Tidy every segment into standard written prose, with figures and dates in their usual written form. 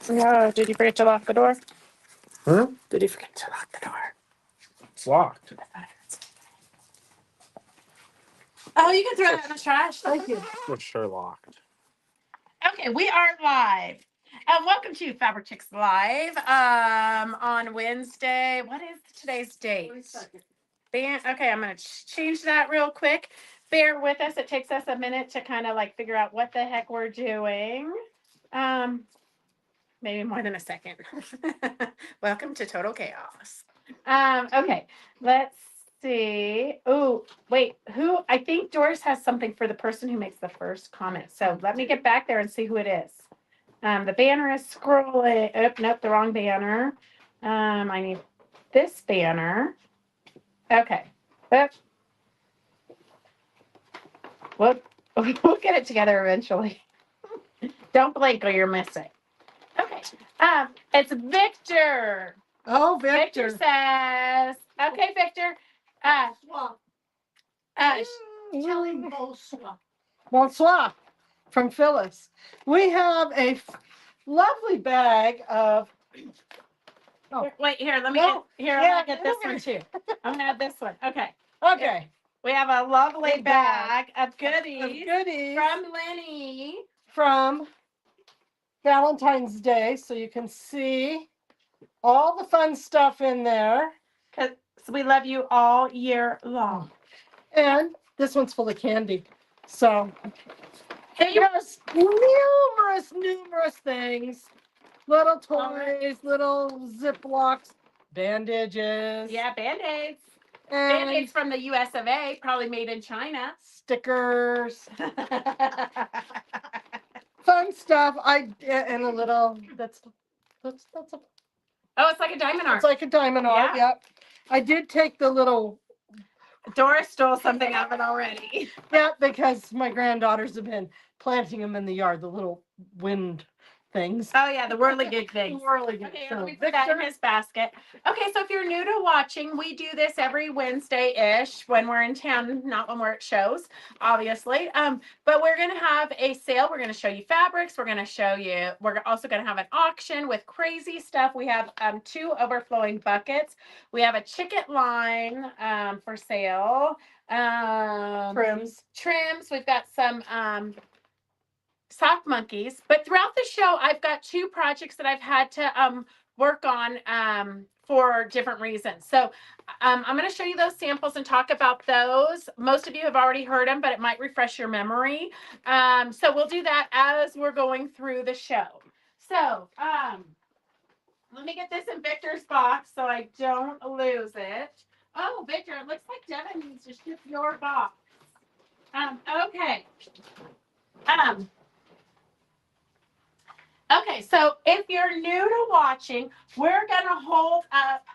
Yeah, did you forget to lock the door? Huh? Did you forget to lock the door? It's locked. Oh, you can throw that in the trash. Thank you. For sure locked. Okay, we are live. Welcome to Fabric Chicks Live on Wednesday. What is today's date? Okay, I'm going to change that real quick. Bear with us. It takes us a minute to kind of like figure out what the heck we're doing. Maybe more than a second. Welcome to Total Chaos. Okay, let's see. Oh, wait, who? I think Doris has something for the person who makes the first comment. So let me get back there and see who it is. The banner is scrolling. Oh, nope, the wrong banner. I need this banner. Okay. We'll get it together eventually. Don't blink or you'll miss it. Okay. It's Victor. Oh, Victor says, okay, Victor. Bonsoir from Phyllis. We have a lovely bag of. Wait, here, let me get this one too. I'm gonna have this one. Okay. Okay. We have a lovely Big bag bag of goodies from Lenny. From Valentine's Day, so you can see all the fun stuff in there. Because we love you all year long. And this one's full of candy. So there's numerous things. Little toys, little Ziplocs, bandages. Yeah, Band-Aids. Band-Aids from the US of A, probably made in China. Stickers. Fun stuff. And a little that's a Oh, it's like a diamond art. it's like a diamond art, yep. I did take the little Doris stole something of it already. yeah, because my granddaughters have been planting them in the yard, the little wind things. Oh yeah, the whirligig things. Okay, let me put that in his basket. Okay, so if you're new to watching, we do this every Wednesday-ish when we're in town, not when we're at shows, obviously. But we're gonna have a sale. We're gonna show you fabrics. We're also gonna have an auction with crazy stuff. We have 2 overflowing buckets. We have a chicken line for sale. Trims. We've got some sock monkeys, but throughout the show I've got 2 projects that I've had to work on for different reasons. So I'm going to show you those samples and talk about those. Most of you have already heard them, but it might refresh your memory. So we'll do that as we're going through the show. So let me get this in Victor's box so I don't lose it. Oh, Victor, it looks like Devin needs to ship your box. Okay. Okay, so if you're new to watching, we're going to hold up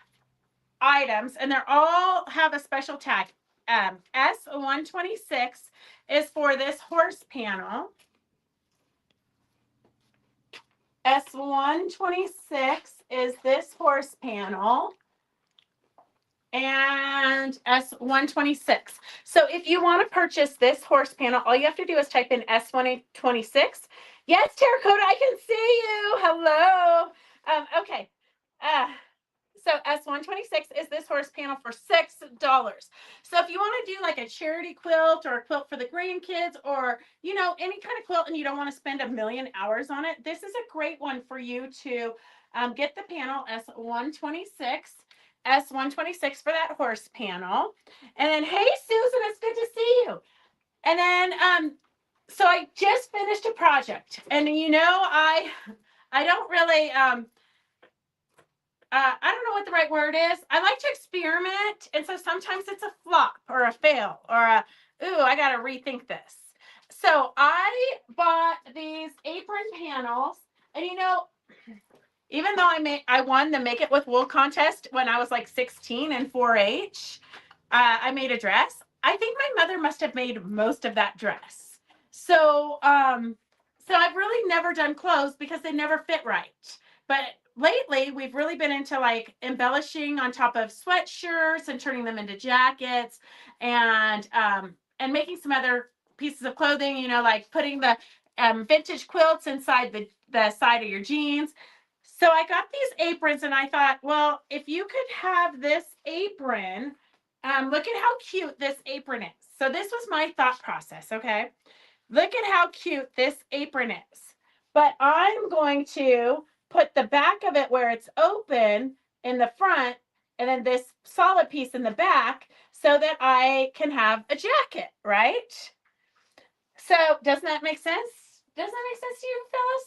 items, and they're all have a special tag. S126 is for this horse panel. S126 is this horse panel. And S126. So if you want to purchase this horse panel, all you have to do is type in S126. Yes, Terracotta, I can see you. Hello. Okay. So S126 is this horse panel for $6. So if you want to do like a charity quilt or a quilt for the grandkids or, any kind of quilt and you don't want to spend a million hours on it, this is a great one for you to get the panel S126. S126 for that horse panel. And then, hey, Susan, it's good to see you. And then, so I just finished a project. And, I don't really, I don't know what the right word is. I like to experiment. And so sometimes it's a flop or a fail or I got to rethink this. So I bought these apron panels. And, even though I won the Make It With Wool contest when I was like 16 in 4-H, I made a dress. I think my mother must have made most of that dress. So I've really never done clothes because they never fit right. But lately, we've really been into like embellishing on top of sweatshirts and turning them into jackets and making some other pieces of clothing, like putting the vintage quilts inside the side of your jeans. So I got these aprons and I thought, well, if you could have this apron, look at how cute this apron is. So this was my thought process, okay? Look at how cute this apron is. But I'm going to put the back of it where it's open in the front and then this solid piece in the back so that I can have a jacket, right? So doesn't that make sense? Doesn't that make sense to you, Phyllis?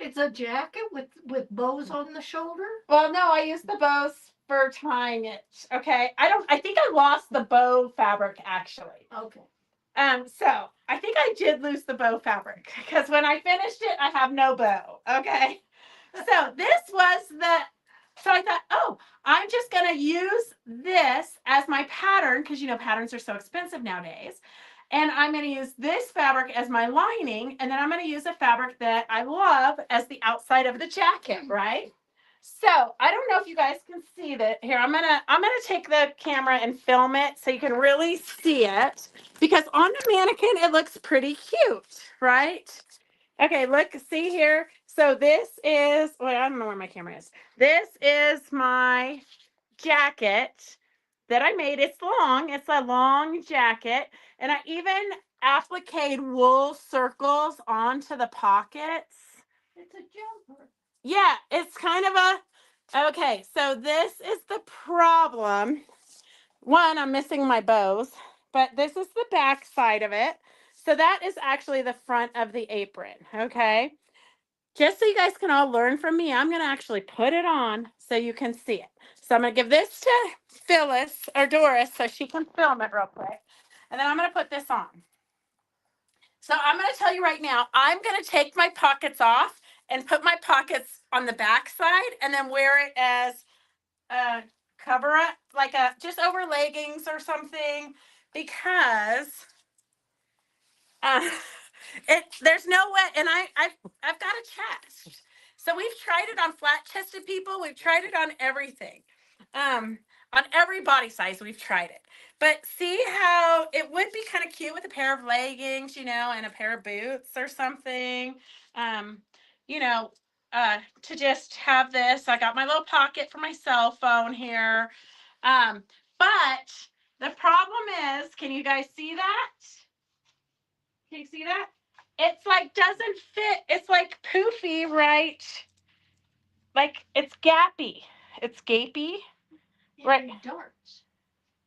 It's a jacket with bows on the shoulder? Well, no, I use the bows for tying it. Okay. I think I lost the bow fabric actually. Okay. So I think I did lose the bow fabric because when I finished it, I have no bow. Okay. So this was so I thought, oh, I'm just going to use this as my pattern because, patterns are so expensive nowadays. And I'm going to use this fabric as my lining. And then I'm going to use a fabric that I love as the outside of the jacket, right? So I don't know if you guys can see that here. I'm gonna take the camera and film it so you can really see it because on the mannequin it looks pretty cute, right? Okay, look, see here. So this is, well, I don't know where my camera is. This is my jacket that I made. It's long. It's a long jacket, and I even appliqued wool circles onto the pockets. It's a jumper. Yeah, it's kind of okay, so this is the problem. One, I'm missing my bows, but this is the back side of it. So that is actually the front of the apron, okay? Just so you guys can all learn from me, I'm going to actually put it on so you can see it. So I'm going to give this to Phyllis or Doris so she can film it real quick. And then I'm going to put this on. So I'm going to tell you right now, I'm going to take my pockets off and put my pockets on the back side and then wear it as a cover up, like just over leggings or something, because there's no way, and I've got a chest. So we've tried it on flat chested people. We've tried it on everything. On every body size, we've tried it. But see how it would be kind of cute with a pair of leggings, and a pair of boots or something. You know, to just have this. I got my little pocket for my cell phone here. But the problem is, can you guys see that? Can you see that? It's like doesn't fit. It's like poofy, right? Like it's gappy. It's gapey. Right. Darts.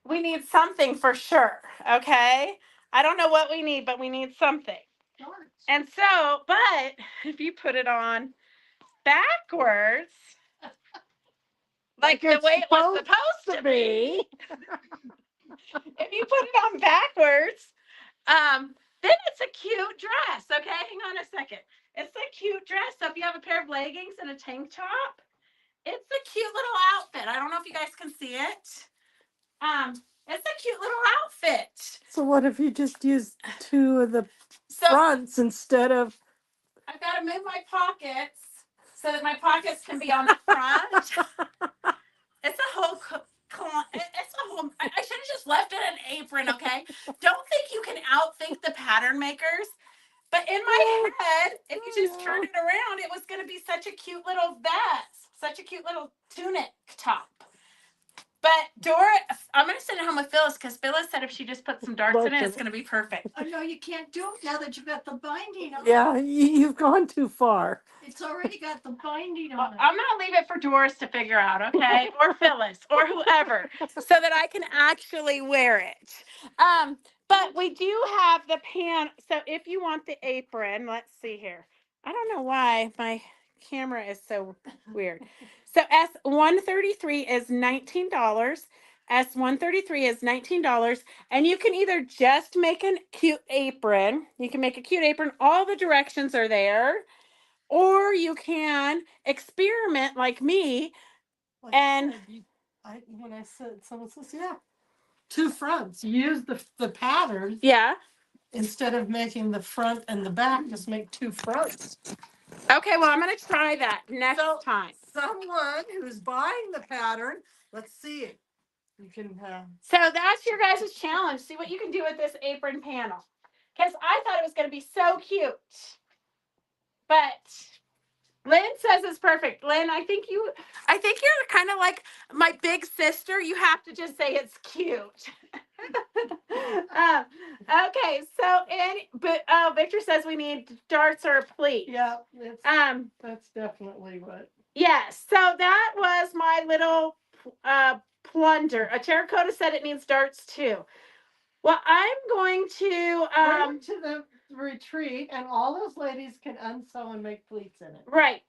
We need something for sure. Okay. I don't know what we need, but we need something. Darts. And so, but if you put it on backwards, like the way it was supposed to be, if you put it on backwards, then it's a cute dress. Okay, hang on a second. It's a cute dress. So if you have a pair of leggings and a tank top, it's a cute little outfit. I don't know if you guys can see it. It's a cute little outfit. So what if you just use two of the fronts instead of? I've got to move my pockets so that my pockets can be on the front. It's a whole. It's a whole. I should have just left it an apron. Okay. Don't think you can outthink the pattern makers. But in my head, if you just turn it around, it was going to be such a cute little vest, such a cute little tunic top. But Dora, I'm going to send it home with Phyllis because Phyllis said if she just put some darts in it, it's going to be perfect. Oh, no, you can't do it now that you've got the binding on. Yeah, you've gone too far. It's already got the binding Well, on it. I'm going to leave it for Doris to figure out, okay? Or Phyllis or whoever, so that I can actually wear it. But we do have the pan. So if you want the apron, let's see here. I don't know why my camera is so weird. So S133 is $19. S133 is $19. And you can either just make a cute apron. You can make a cute apron. All the directions are there. Or you can experiment like me. Like And when I said, someone says, yeah, two fronts. Use the pattern yeah. instead of making the front and the back. Just make two fronts. Okay, well, I'm going to try that next time. Someone who's buying the pattern, let's see it. You can. So that's your guys' challenge. See what you can do with this apron panel. Because I thought it was going to be so cute. But Lynn says says it's perfect. Lynn, I think you're kind of like my big sister. You have to just say it's cute. Okay, so Victor says we need darts or a pleat. Yeah, that's definitely what. Yes, so that was my little plunder. A terracotta said it needs darts too. Well, I'm going to Bring it to the retreat, and all those ladies can unsew and make pleats in it. right.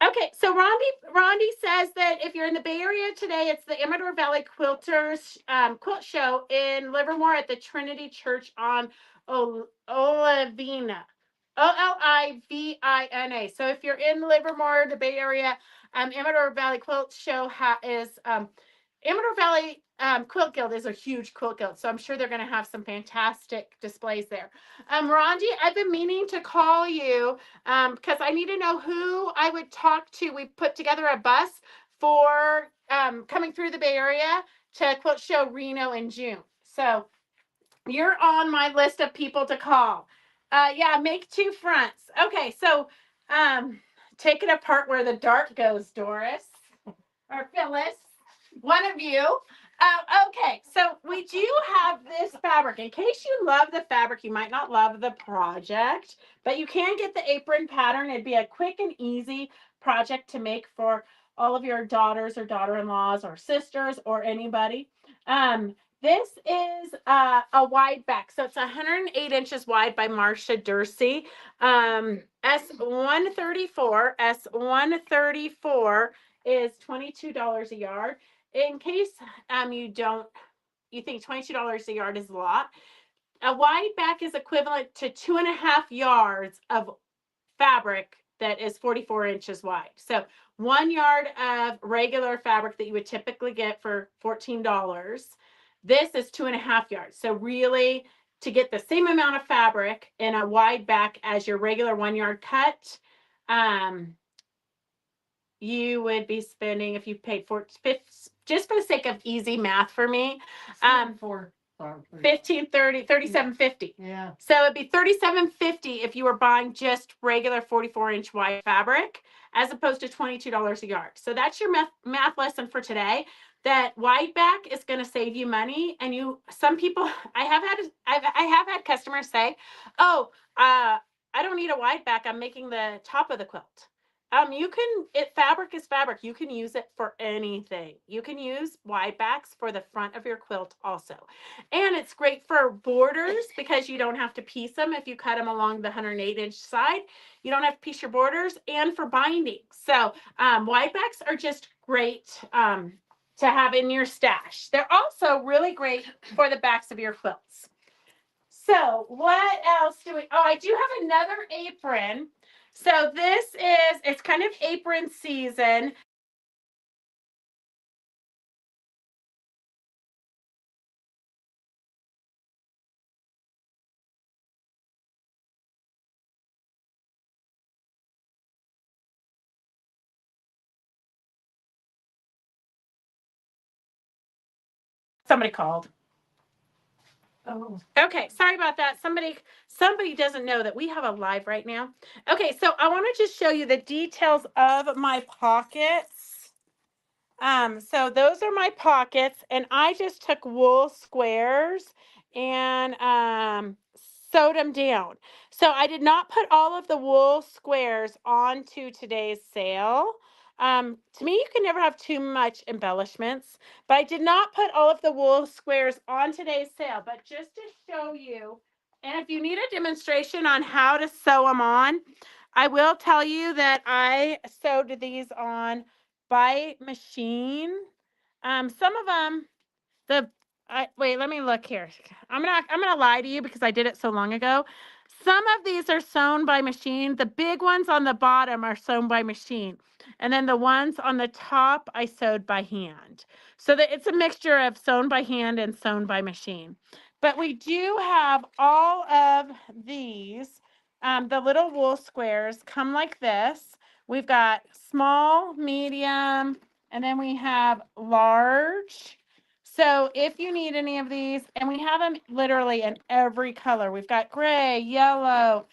Okay, so Rondi says that if you're in the Bay Area today, it's the Amador Valley Quilters quilt show in Livermore at the Trinity Church on Olivina. Olivina. So if you're in Livermore, the Bay Area, Amador Valley Quilt Show is Amador Valley Quilt Guild is a huge quilt guild, so I'm sure they're going to have some fantastic displays there. Rondi, I've been meaning to call you because I need to know who I would talk to. We put together a bus for coming through the Bay Area to Quilt Show Reno in June. So you're on my list of people to call. Yeah, make 2 fronts. Okay, so take it apart where the dart goes, Doris or Phyllis, one of you. Okay, so we do have this fabric. In case you love the fabric, you might not love the project, but you can get the apron pattern. It'd be a quick and easy project to make for all of your daughters or daughter-in-laws or sisters or anybody. This is a wide back. So it's 108 inches wide by Marcia Dursey. S134. S134 is $22 a yard. In case you think $22 a yard is a lot, a wide back is equivalent to 2.5 yards of fabric that is 44 inches wide. So 1 yard of regular fabric that you would typically get for $14. This is 2.5 yards. So really, to get the same amount of fabric in a wide back as your regular 1 yard cut, you would be spending, if you paid just for the sake of easy math for me, 37.50. Yeah. So it'd be $37.50 if you were buying just regular 44-inch wide fabric, as opposed to $22 a yard. So that's your math lesson for today. That wide back is going to save you money. And some people, I have had customers say, "Oh, I don't need a wide back. I'm making the top of the quilt." Fabric is fabric. You can use it for anything. You can use wide backs for the front of your quilt also. And it's great for borders because you don't have to piece them if you cut them along the 108-inch side. You don't have to piece your borders, and for binding. So wide backs are just great to have in your stash. They're also really great for the backs of your quilts. So what else do we, I do have another apron. So it's kind of apron season. Somebody called. Oh, okay. Sorry about that. Somebody doesn't know that we have a live right now. Okay, so I want to just show you the details of my pockets. So those are my pockets, and I just took wool squares and sewed them down. So I did not put all of the wool squares onto today's sale. To me, you can never have too much embellishments, but I did not put all of the wool squares on today's sale, but just to show you, and if you need a demonstration on how to sew them on, I will tell you that I sewed these on by machine. Some of them, wait, let me look here. I'm gonna lie to you because I did it so long ago. Some of these are sewn by machine. The big ones on the bottom are sewn by machine. And then the ones on the top I sewed by hand. So that it's a mixture of sewn by hand and sewn by machine. But we do have all of these. The little wool squares come like this. We've got small, medium, and then we have large. So if you need any of these, and we have them literally in every color. We've got gray, yellow.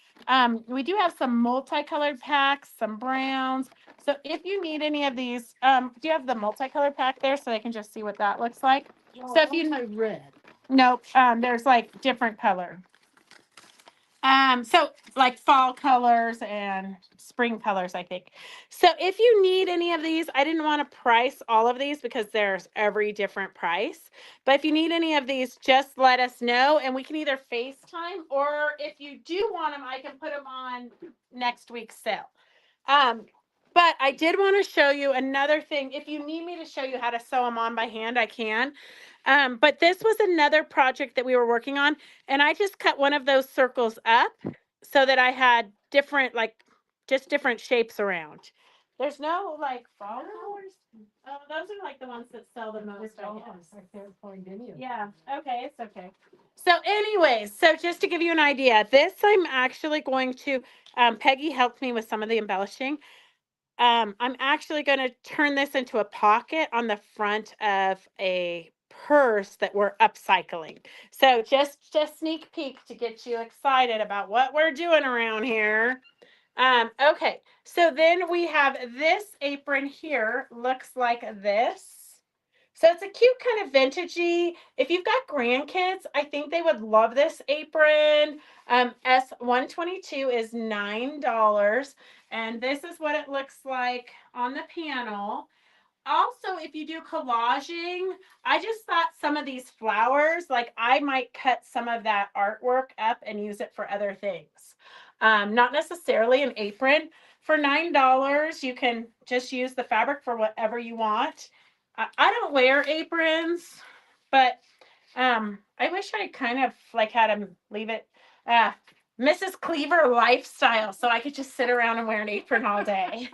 We do have some multicolored packs, some browns. So if you need any of these, do you have the multicolored pack there so they can just see what that looks like? Well, So if you red. nope, there's like different color. So like fall colors and spring colors, I think. So if you need any of these, I didn't want to price all of these because there's every different price. But if you need any of these, just let us know and we can either FaceTime, or if you do want them, I can put them on next week's sale. But I did want to show you another thing. If you need me to show you how to sew them on by hand, I can. But this was another project that we were working on, and I just cut one of those circles up so that I had different, like, just different shapes around. There's no, like, fall colors. Oh, those are like the ones that sell the most, I guess. I can't find any of them. Yeah, okay, it's okay. So anyways, so just to give you an idea, this I'm actually going to, Peggy helped me with some of the embellishing. I'm actually going to turn this into a pocket on the front of a purse that we're upcycling. So just a sneak peek to get you excited about what we're doing around here. Okay, so then we have this apron here, looks like this. So it's a cute kind of vintagey. If you've got grandkids, I think they would love this apron. S122 is $9. And this is what it looks like on the panel. Also, if you do collaging, I just thought some of these flowers, like I might cut some of that artwork up and use it for other things. Not necessarily an apron. For $9, you can just use the fabric for whatever you want. I don't wear aprons, but I wish I kind of like had them leave it Mrs. Cleaver lifestyle, so I could just sit around and wear an apron all day.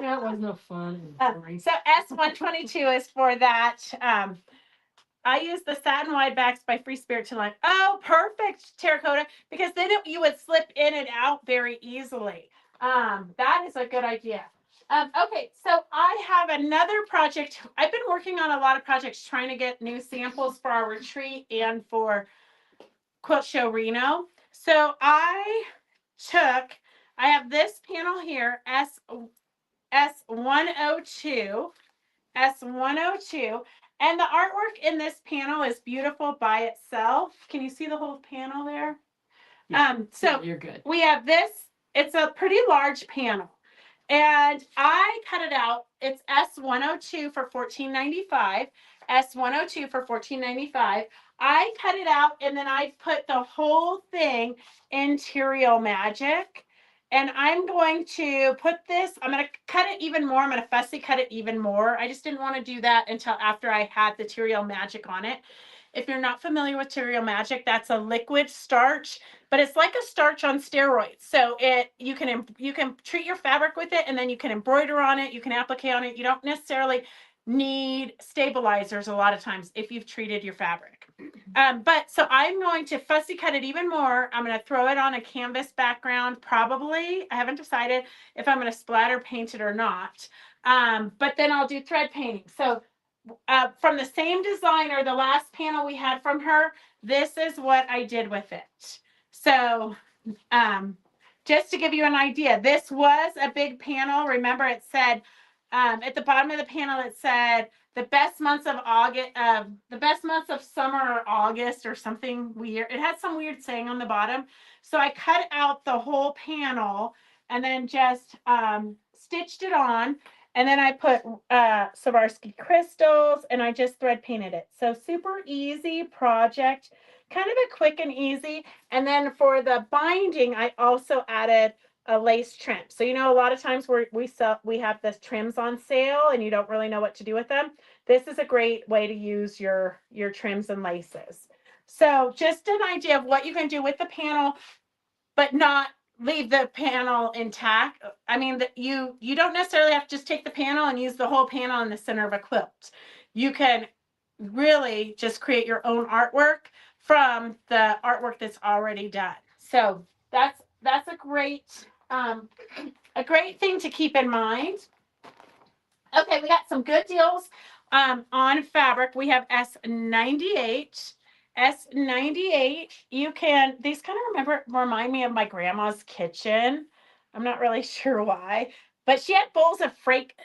That was no fun. So S122 is for that. I use the satin wide backs by Free Spirit to Life. Oh, perfect, Terracotta, because then you would slip in and out very easily. That is a good idea. Okay, so I have another project. I've been working on a lot of projects trying to get new samples for our retreat and for Quilt Show Reno. So I have this panel here, S102. S102. And the artwork in this panel is beautiful by itself. Can you see the whole panel there? So you're good. We have this. It's a pretty large panel. And I cut it out. It's S102 for $14.95. S102 for $14.95. I cut it out and then I put the whole thing in Material Magic. And I'm going to put this, I'm going to cut it even more. I'm going to fussy cut it even more. I just didn't want to do that until after I had the Material Magic on it. If you're not familiar with Material Magic, that's a liquid starch, but it's like a starch on steroids. So you can treat your fabric with it, and then you can embroider on it. You can applique on it. You don't necessarily need stabilizers a lot of times if you've treated your fabric. But so I'm going to fussy cut it even more. I'm going to throw it on a canvas background, probably. I haven't decided if I'm going to splatter paint it or not. But then I'll do thread painting. So from the same designer, the last panel we had from her, this is what I did with it. So just to give you an idea, this was a big panel. Remember, it said at the bottom of the panel, it said the best months of August, the best months of summer or August or something weird. It had some weird saying on the bottom. So I cut out the whole panel and then just stitched it on. And then I put Swarovski crystals and I just thread painted it. So super easy project, kind of a quick and easy. And then for the binding, I also added a lace trim. So, you know, a lot of times we have this trims on sale and you don't really know what to do with them. This is a great way to use your trims and laces. So just an idea of what you can do with the panel, but not leave the panel intact. I mean, you don't necessarily have to just take the panel and use the whole panel in the center of a quilt. You can really just create your own artwork from the artwork that's already done. So that's a great thing to keep in mind. Okay, we got some good deals On fabric, we have S98. S98, you can, these kind of remind me of my grandma's kitchen. I'm not really sure why, but she had bowls of fake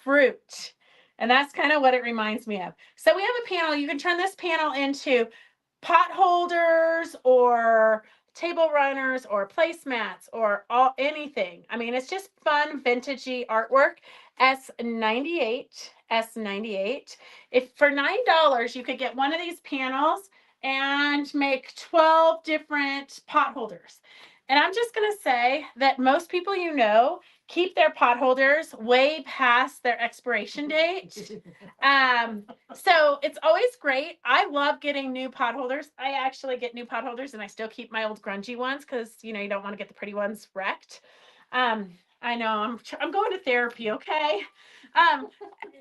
fruit. And that's kind of what it reminds me of. So we have a panel. You can turn this panel into pot holders or table runners or placemats or anything. I mean, it's just fun vintagey artwork. S98, S98. If for $9 you could get one of these panels and make 12 different pot holders. And I'm just going to say that most people keep their pot holders way past their expiration date. So it's always great. I love getting new pot holders. I actually get new pot holders and I still keep my old grungy ones because you don't want to get the pretty ones wrecked. I know I'm going to therapy, okay?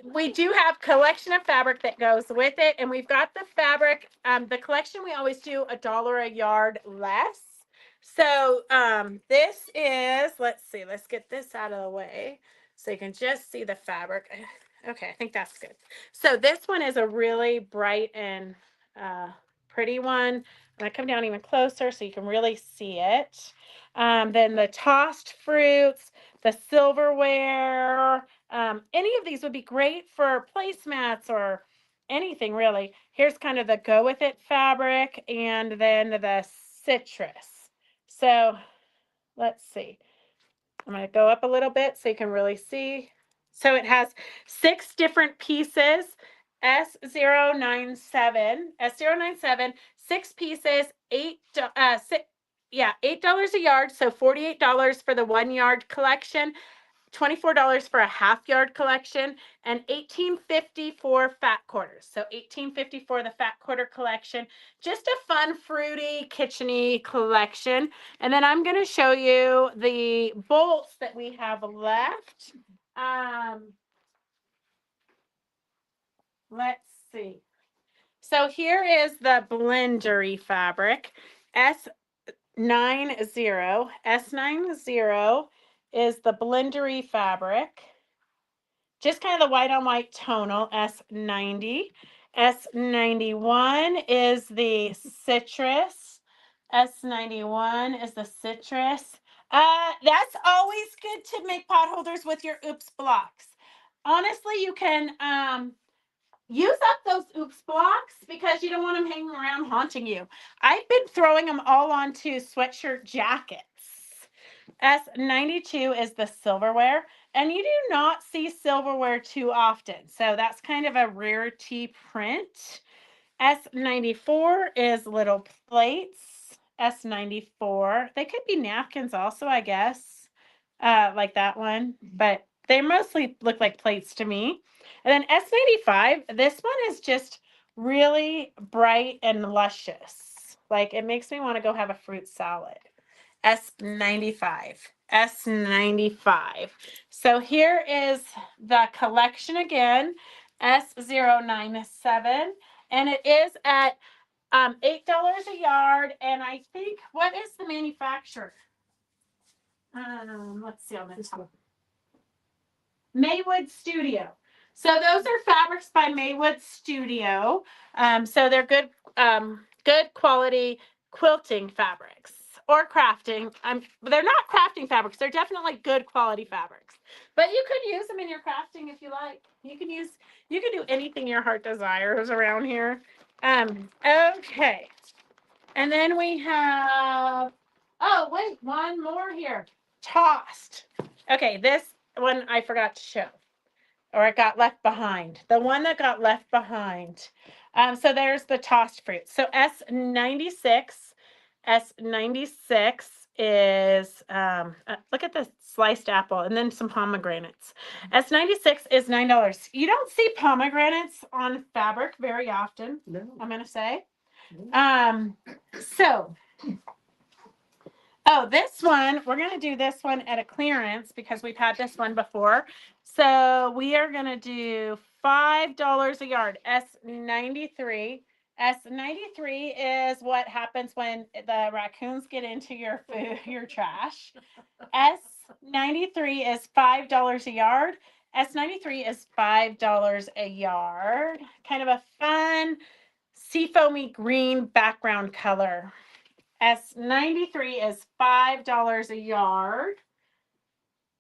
We do have collection of fabric that goes with it, and we've got the fabric. The collection we always do $1 a yard less. So this is, let's see, let's get this out of the way so you can just see the fabric. Okay, I think that's good. So this one is a really bright and pretty one. I'm gonna come down even closer so you can really see it. Then the tossed fruits, the silverware, any of these would be great for placemats or anything really. Here's kind of the go with it fabric and then the citrus. So let's see. I'm going to go up a little bit so you can really see. So it has 6 different pieces. S097, 6 pieces, $8 a yard, so $48 for the 1 yard collection, $24 for a half yard collection, and $18.50 for fat quarters. So $18.50 for the fat quarter collection. Just a fun, fruity, kitcheny collection. And then I'm going to show you the bolts that we have left. Let's see. So here is the blendery fabric. S90. S90 is the blendery fabric. Just kind of the white on white tonal, S90. S91 is the citrus. S91 is the citrus. That's always good to make pot holders with your oops blocks. Honestly, you can use up those oops blocks because you don't want them hanging around haunting you. I've been throwing them all onto sweatshirt jackets. S92 is the silverware, and you do not see silverware too often, so that's kind of a rarity print. S94 is little plates. S94, they could be napkins also, I guess, like that one, but they mostly look like plates to me. And then S95, this one is just really bright and luscious. Like it makes me want to go have a fruit salad. S95. S95. So here is the collection again, S097, and it is at $8 a yard. And I think, what is the manufacturer? Let's see on the top. Maywood Studio. So those are fabrics by Maywood Studio. So they're good quality quilting fabrics or crafting. They're not crafting fabrics. They're definitely good quality fabrics. But you could use them in your crafting if you like. You can do anything your heart desires around here. Okay. And then we have, oh wait, one more here. Tossed. Okay, this one I forgot to show, or it got left behind. The one that got left behind. So there's the tossed fruit. So S96 is, look at the sliced apple and then some pomegranates. S96 is $9. You don't see pomegranates on fabric very often, No. I'm going to say. So, this one, we're going to do this one at a clearance because we've had this one before. So we are going to do $5 a yard, S93. S93 is what happens when the raccoons get into your food, your trash. S93 is $5 a yard. S93 is $5 a yard. Kind of a fun seafoamy green background color. S93 is $5 a yard.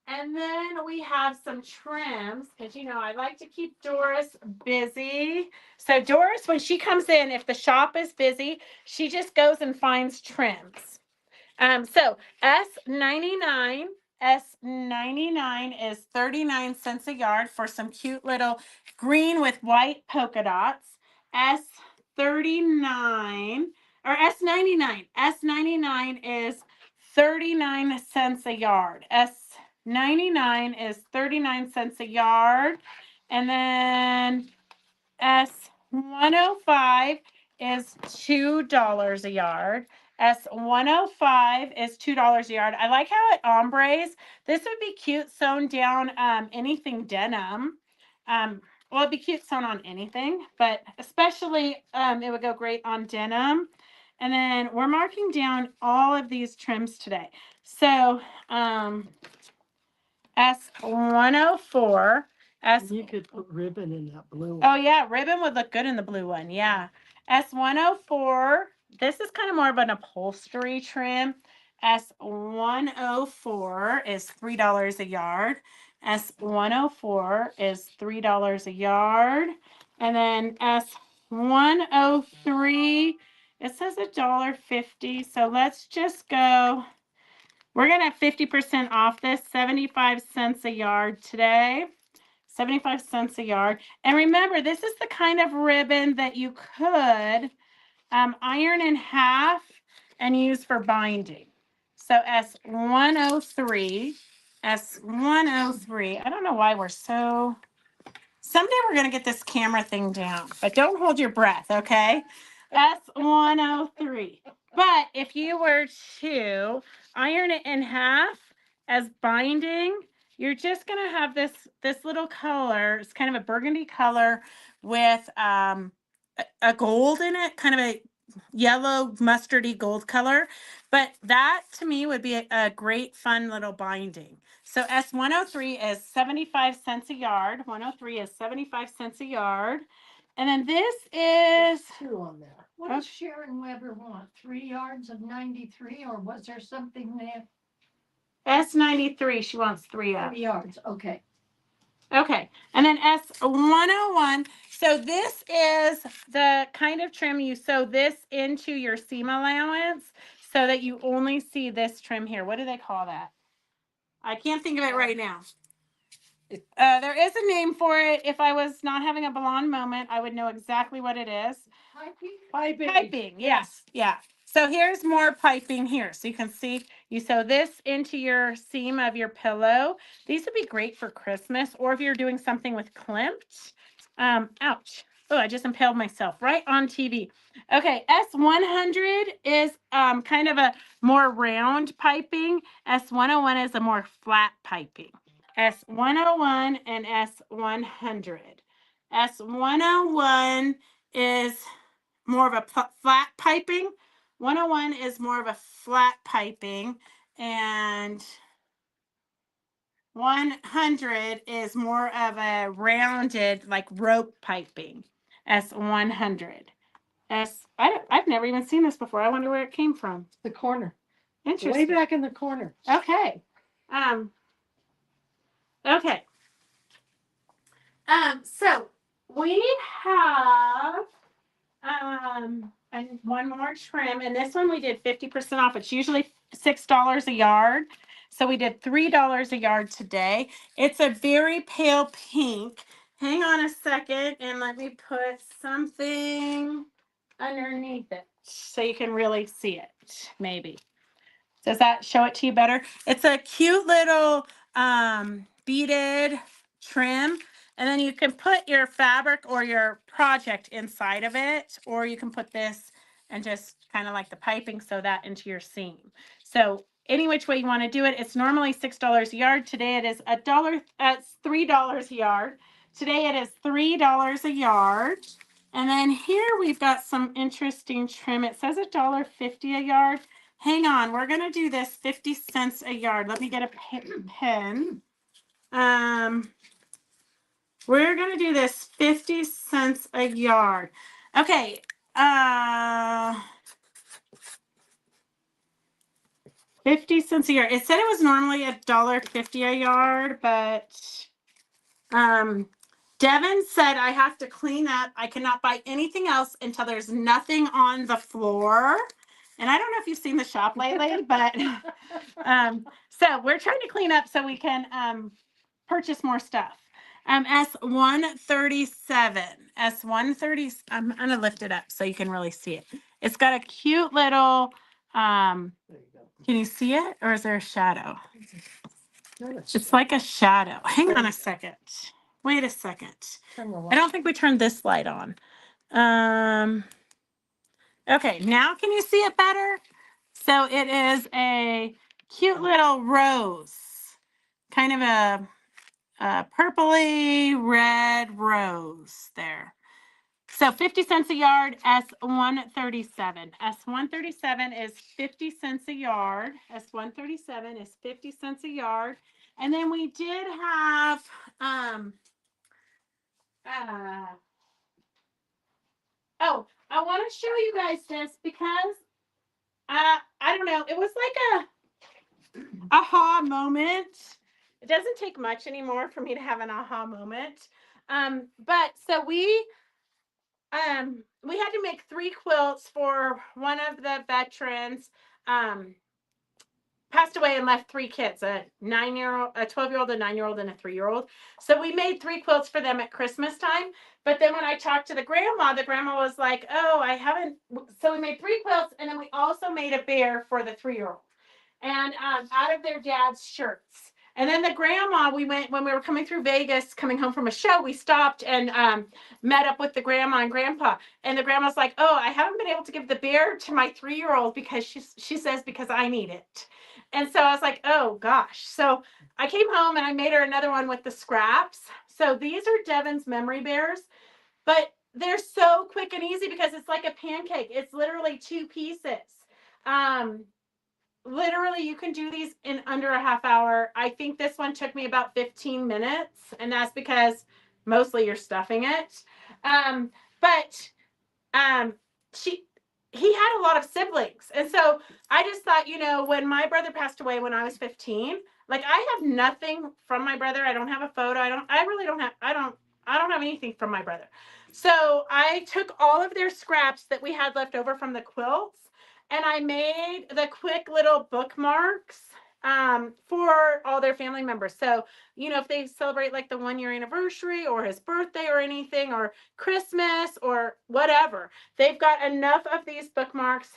And then we have some trims because, you know, I like to keep Doris busy. So Doris, when she comes in, if the shop is busy, she just goes and finds trims. So S99 is 39 cents a yard for some cute little green with white polka dots. S39 or S99 is 39 cents a yard. S99 is 39 cents a yard. And then S105 is $2 a yard. S105 is $2 a yard. I like how it ombres. This would be cute sewn down anything denim. Well, it'd be cute sewn on anything, but especially it would go great on denim. And then we're marking down all of these trims today. So S104. You could put ribbon in that blue one. Oh yeah, ribbon would look good in the blue one. Yeah. S104. This is kind of more of an upholstery trim. S104 is $3 a yard. S104 is $3 a yard. And then S103, it says $1.50. So let's just go. We're going to have 50% off this, 75 cents a yard today. 75 cents a yard. And remember, this is the kind of ribbon that you could iron in half and use for binding. So S103, S103. I don't know why we're so... Someday we're going to get this camera thing down, but don't hold your breath, okay? S103. But if you were to iron it in half as binding, you're just going to have this little color. It's kind of a burgundy color with a gold in it, kind of a yellow mustardy gold color. But that to me would be a great fun little binding. So S103 is 75 cents a yard. 103 is 75 cents a yard. And then this is Two on there. What does Sharon Weber want? 3 yards of 93, or was there something there? S93. She wants 3 up. 3 yards, okay. Okay. And then S101. So this is the kind of trim you sew this into your seam allowance so that you only see this trim here. What do they call that? I can't think of it right now. There is a name for it. If I was not having a blonde moment, I would know exactly what it is. Piping. Piping, yes, yeah. So here's more piping here. So you can see you sew this into your seam of your pillow. These would be great for Christmas, or if you're doing something with climped. Ouch. Oh, I just impaled myself right on TV. Okay, S100 is kind of a more round piping. S101 is a more flat piping. S101 and S100. S101 is more of a flat piping. 101 is more of a flat piping, and 100 is more of a rounded, like rope piping. S100. I've never even seen this before. I wonder where it came from. The corner. Interesting. Way back in the corner. Okay. Okay. So we have and one more trim, and this one we did 50% off. It's usually $6 a yard. So we did $3 a yard today. It's a very pale pink. Hang on a second and let me put something underneath it so you can really see it, maybe. Does that show it to you better? It's a cute little beaded trim. And then you can put your fabric or your project inside of it, or you can put this and just kind of like the piping, sew that into your seam. So any which way you want to do it, it's normally $6 a yard. Today it is it's $3 a yard. Today it is $3 a yard. And then here we've got some interesting trim. It says $1.50 a yard. Hang on, we're gonna do this 50 cents a yard. Let me get a pen. We're gonna do this 50 cents a yard. Okay. 50 cents a yard. It said it was normally $1.50 a yard, but Devin said I have to clean up. I cannot buy anything else until there's nothing on the floor. And I don't know if you've seen the shop lately, but so we're trying to clean up so we can purchase more stuff. S137. S130. I'm gonna lift it up so you can really see it. It's got a cute little can you see it or is there a shadow? It's like a shadow. Hang on a second. Wait a second. I don't think we turned this light on. Okay, now can you see it better? So it is a cute little rose, kind of a purpley red rose there. So 50 cents a yard, S137. S137 is 50 cents a yard. S137 is 50 cents a yard. And then we did have oh, I want to show you guys this because I don't know, it was like a aha moment. It doesn't take much anymore for me to have an aha moment. But so we had to make 3 quilts for one of the veterans. Passed away and left 3 kids, a 9-year-old, a 12-year-old, a 9-year-old, and a 3-year-old. So we made 3 quilts for them at Christmas time. But then when I talked to the grandma was like, oh, I haven't. So we made 3 quilts, and then we also made a bear for the 3-year-old. And out of their dad's shirts. And then the grandma, we went, when we were coming through Vegas, coming home from a show, we stopped and met up with the grandma and grandpa. And the grandma's like, oh, I haven't been able to give the bear to my 3-year-old because she says, because I need it. And so I was like, oh gosh. So I came home and I made her another one with the scraps. So these are Devin's memory bears, but they're so quick and easy because it's like a pancake. It's literally 2 pieces. Literally you can do these in under a half hour. I think this one took me about 15 minutes, and that's because mostly you're stuffing it. But he had a lot of siblings, and so I just thought, when my brother passed away when I was 15, like I have nothing from my brother. I don't have a photo. I don't have anything from my brother. So I took all of their scraps that we had left over from the quilts, and I made the quick little bookmarks for all their family members. So, if they celebrate like the 1-year anniversary or his birthday or anything, or Christmas or whatever, they've got enough of these bookmarks.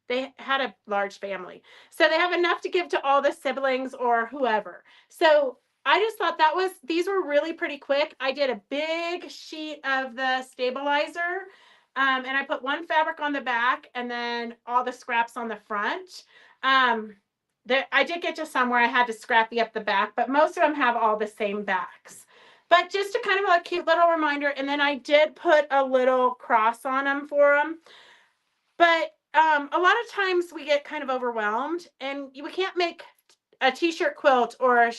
They had a large family, so they have enough to give to all the siblings or whoever. So I just thought these were really pretty quick. I did a big sheet of the stabilizer. And I put 1 fabric on the back and then all the scraps on the front. I did get to some where I had to scrappy up the back, but most of them have all the same backs. But just a kind of a cute little reminder. And then I did put a little cross on them for them. But a lot of times we get kind of overwhelmed and we can't make a t-shirt quilt or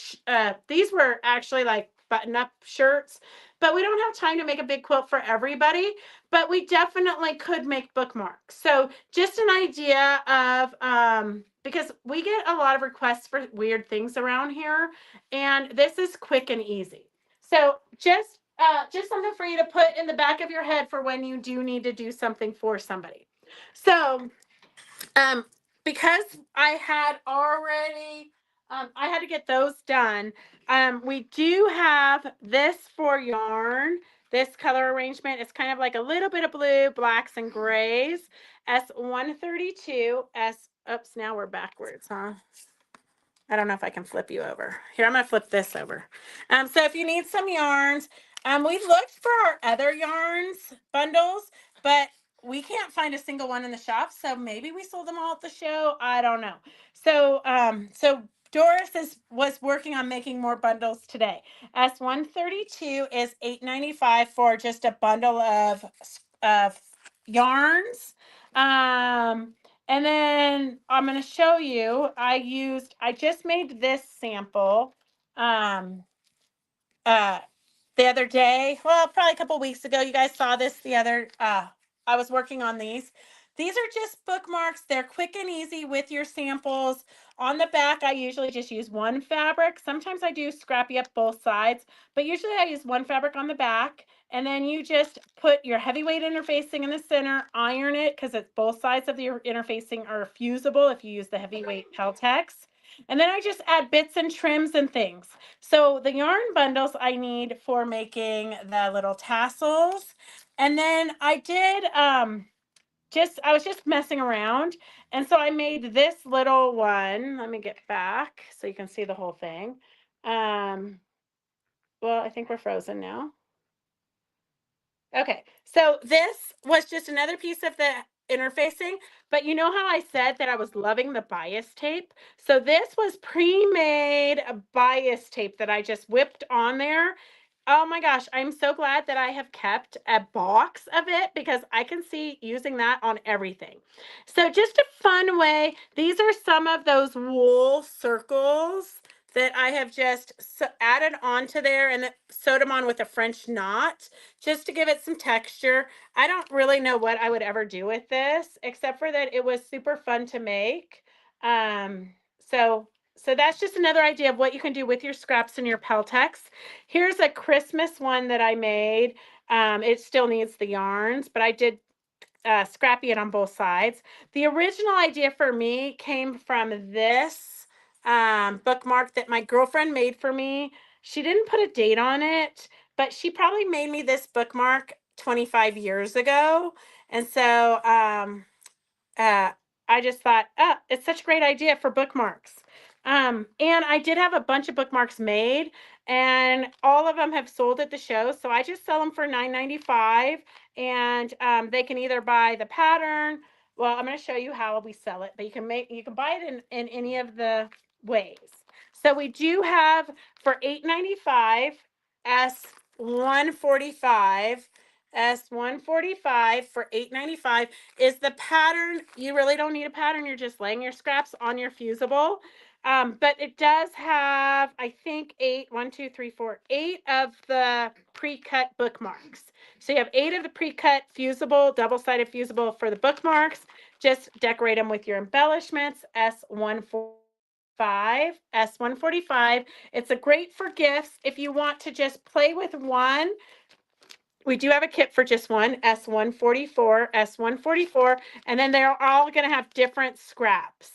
these were actually like button-up shirts, but we don't have time to make a big quilt for everybody, but we definitely could make bookmarks. So just an idea of because we get a lot of requests for weird things around here, and this is quick and easy. So just something for you to put in the back of your head for when you do need to do something for somebody. So because I had already I had to get those done. We do have this for yarn, this color arrangement. It's kind of like a little bit of blue, blacks, and grays. S132. Oops, now we're backwards, huh? I don't know if I can flip you over. Here, I'm going to flip this over. So if you need some yarns, we looked for our other yarns bundles, but we can't find a single one in the shop. So maybe we sold them all at the show. I don't know. So, Doris was working on making more bundles today. S132 is $8.95 for just a bundle of yarns. And then I'm going to show you, I just made this sample. the other day. Well, probably a couple weeks ago. You guys saw this the other, I was working on these. These are just bookmarks. They're quick and easy with your samples. On the back, I usually just use one fabric. Sometimes I do scrappy up both sides, but usually I use one fabric on the back. And then you just put your heavyweight interfacing in the center, iron it because it's both sides of the interfacing are fusible if you use the heavyweight Peltex. And then I just add bits and trims and things. So the yarn bundles I need for making the little tassels. And then I did I was just messing around. And so I made this little one. Let me get back so you can see the whole thing. Well, I think we're frozen now. Okay, so this was just another piece of the interfacing, but you know how I said that I was loving the bias tape? So this was pre-made bias tape that I just whipped on there. Oh my gosh, I'm so glad that I have kept a box of it because I can see using that on everything. So just a fun way, these are some of those wool circles that I have just added onto there and sewed them on with a French knot just to give it some texture. I don't really know what I would ever do with this, except for that it was super fun to make. So that's just another idea of what you can do with your scraps and your Peltex. Here's a Christmas one that I made. It still needs the yarns, but I did scrappy it on both sides. The original idea for me came from this bookmark that my girlfriend made for me. She didn't put a date on it, but she probably made me this bookmark 25 years ago. And so I just thought, oh, it's such a great idea for bookmarks. And I did have a bunch of bookmarks made, and all of them have sold at the show. So I just sell them for $9.95, and they can either buy the pattern. Well, I'm going to show you how we sell it, but you can buy it in any of the ways. So we do have for $8.95 S145. S145 for $8.95 is the pattern. You really don't need a pattern. You're just laying your scraps on your fusible. But it does have, I think, 8 of the pre-cut bookmarks. So you have 8 of the pre-cut fusible, double-sided fusible for the bookmarks. Just decorate them with your embellishments. S145. It's a great for gifts. If you want to just play with one, we do have a kit for just one, S144, and then they're all going to have different scraps.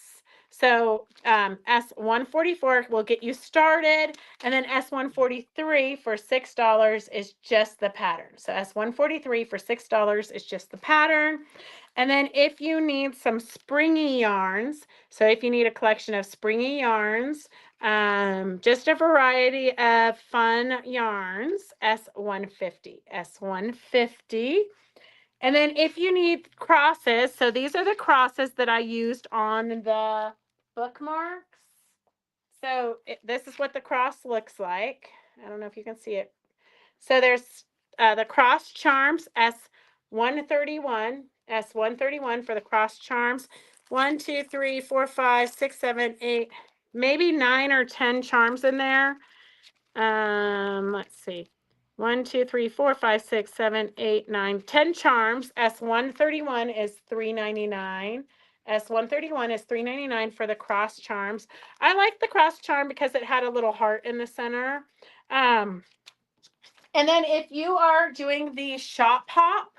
So S144 will get you started, and then S143 for $6 is just the pattern. So S143 for $6 is just the pattern. And then if you need some springy yarns, so if you need a collection of springy yarns, just a variety of fun yarns, S150. And then if you need crosses, so these are the crosses that I used on the bookmarks. So this is what the cross looks like. I don't know if you can see it. So there's the cross charms, S131 for the cross charms. 1, 2, 3, 4, 5, 6, 7, 8, maybe 9 or 10 charms in there. Let's see. 1, 2, 3, 4, 5, 6, 7, 8, 9, 10 charms. S131 is $3.99. S131 is $3.99 for the cross charms. I like the cross charm because it had a little heart in the center. And then if you are doing the shop hop,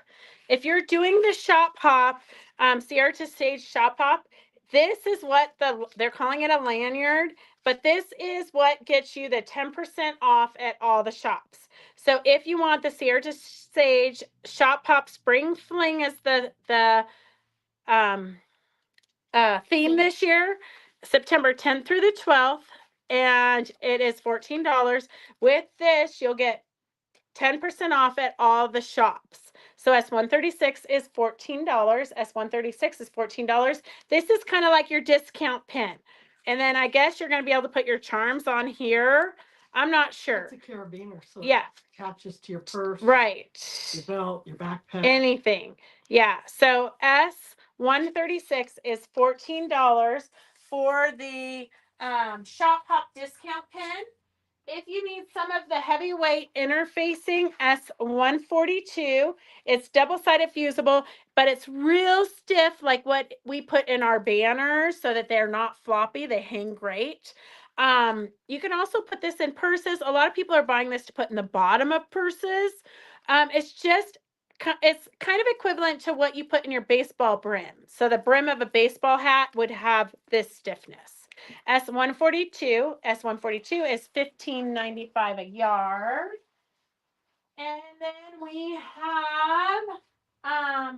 Sierra to Stage shop hop, this is what they're calling it a lanyard, but this is what gets you the 10% off at all the shops. So if you want the Sierra to Stage shop hop spring fling as the theme this year, September 10th through the 12th, and it is $14. With this, you'll get 10% off at all the shops. So S136 is $14. S136 is $14. This is kind of like your discount pin. And then I guess you're going to be able to put your charms on here. I'm not sure. It's a carabiner, so Yeah. it attaches to your purse, right, your belt, your backpack. anything. Yeah. So S136 is $14 for the shop hop discount pin. If you need some of the heavyweight interfacing S142, it's double-sided fusible, but it's real stiff like what we put in our banners so that they're not floppy. They hang great. You can also put this in purses. A lot of people are buying this to put in the bottom of purses. It's kind of equivalent to what you put in your baseball brim. So the brim of a baseball hat would have this stiffness. S142 is $15.95 a yard. And then we have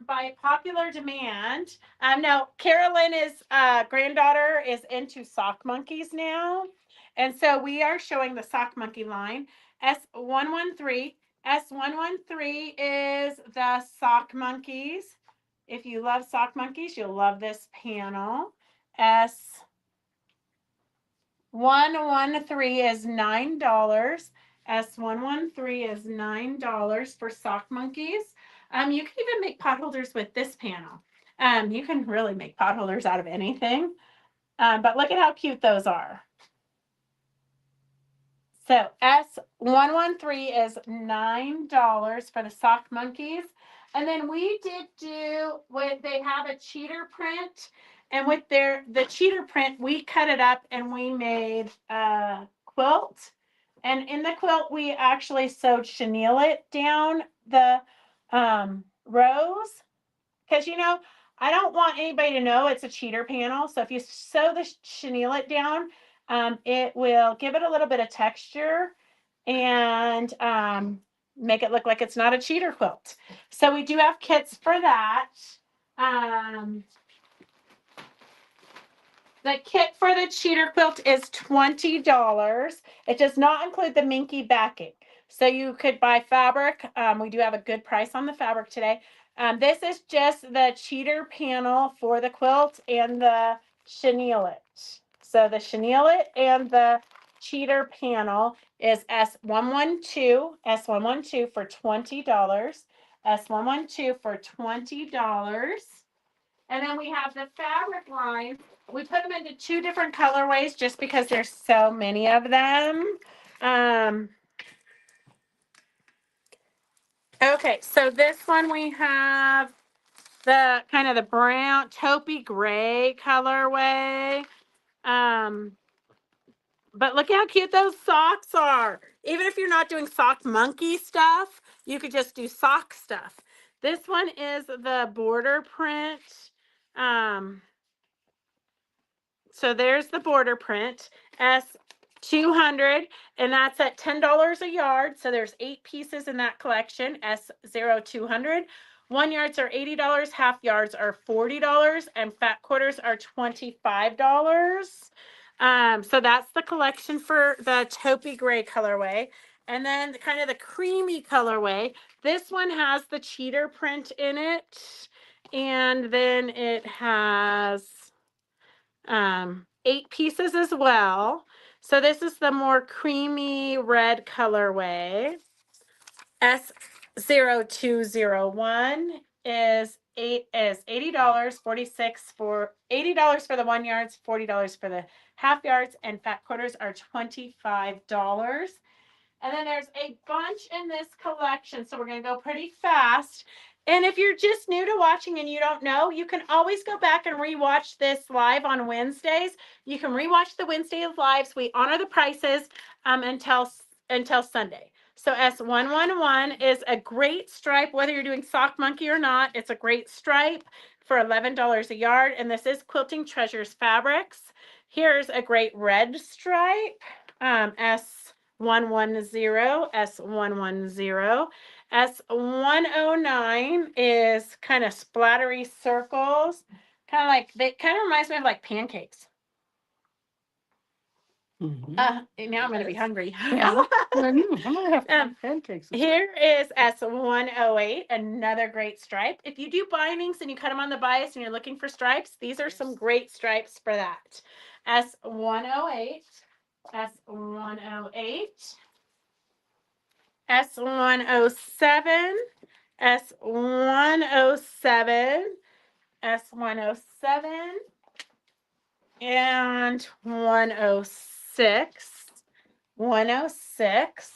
by popular demand. No, Carolyn is granddaughter is into sock monkeys now. And so we are showing the sock monkey line. S113. S113 is the sock monkeys. If you love sock monkeys, you'll love this panel. S113 is $9. S113 is $9 for sock monkeys. You can even make pot holders with this panel. You can really make pot holders out of anything. But look at how cute those are. So S113 is $9 for the sock monkeys. And then we did do when they have a cheater print. And with the cheater print, we cut it up and we made a quilt. And in the quilt, we actually sewed chenille it down the rows. Because, I don't want anybody to know it's a cheater panel. So if you sew the chenille it down, it will give it a little bit of texture and make it look like it's not a cheater quilt. So we do have kits for that. The kit for the cheater quilt is $20. It does not include the minky backing. So you could buy fabric. We do have a good price on the fabric today. This is just the cheater panel for the quilt and the chenille it. So the chenille it and the cheater panel is S112 for $20. S112 for $20. And then we have the fabric line. We put them into two different colorways just because there's so many of them. Okay, so this one we have the kind of the brown taupey gray colorway. But look how cute those socks are. Even if you're not doing sock monkey stuff, you could just do sock stuff. This one is the border print. So there's the border print, S200, and that's at $10 a yard. So there's 8 pieces in that collection, S0200. 1 yards are $80, half yards are $40, and fat quarters are $25. So that's the collection for the taupey gray colorway. And then kind of the creamy colorway. This one has the cheater print in it. And then it has 8 pieces as well. So this is the more creamy red colorway. S0201 is $80, $80 for the 1 yards, $40 for the half yards, and fat quarters are $25. And then there's a bunch in this collection, so we're going to go pretty fast. And if you're just new to watching and you don't know, you can always go back and rewatch this live on Wednesdays. You can rewatch the Wednesday lives. We honor the prices until Sunday. So S111 is a great stripe, whether you're doing sock monkey or not. It's a great stripe for $11 a yard. And this is Quilting Treasures Fabrics. Here's a great red stripe, S110, S110. S109 is kind of splattery circles. Kind of reminds me of like pancakes. Now I'm going to be hungry. Yeah. I'm gonna have pancakes. Here is S108, another great stripe. If you do bindings and you cut them on the bias and you're looking for stripes, these are some great stripes for that. S108, S108, S107, S107, S107, and 106. 106.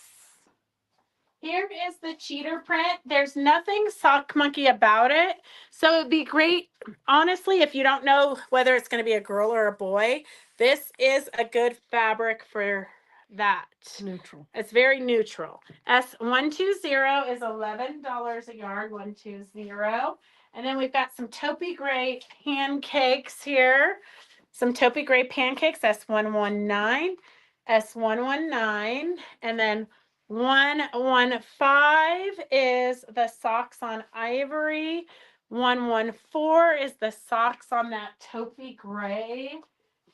Here is the cheater print. There's nothing sock monkey about it. So it'd be great, honestly, if you don't know whether it's going to be a girl or a boy, this is a good fabric for that. Neutral. It's very neutral. S120 is $11 a yard, 120. And then we've got some taupey gray pancakes here. Some taupey gray pancakes, S119, S119, and then 115 is the socks on ivory. 114 is the socks on that taupey gray.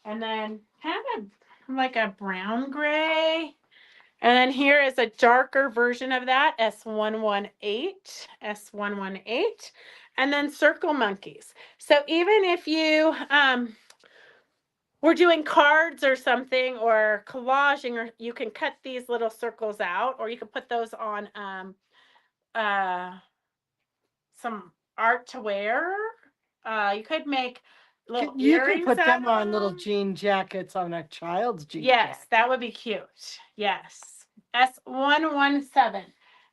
And then kind of like a brown gray. And then here is a darker version of that, S118, S118. And then circle monkeys. So even if you we're doing cards or something or collaging, or you can cut these little circles out, or you can put those on some art to wear. You could make little You can earrings put out them of on little them. jean jackets on a child's jean Yes, jacket. that would be cute. Yes. S117.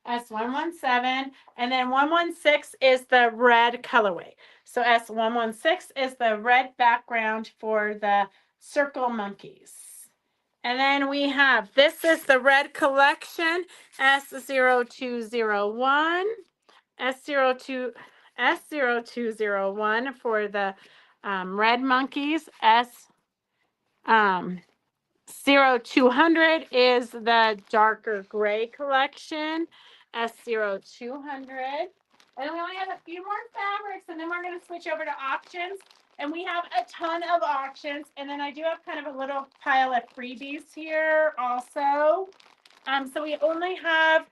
S117. And then 116 is the red colorway. So S116 is the red background for the circle monkeys. And then we have, this is the red collection, S0201. S0201 for the red monkeys. S0200 is the darker gray collection. S0200. And we only have a few more fabrics, and then we're going to switch over to auctions. And we have a ton of auctions. And then I do have kind of a little pile of freebies here also. So we only have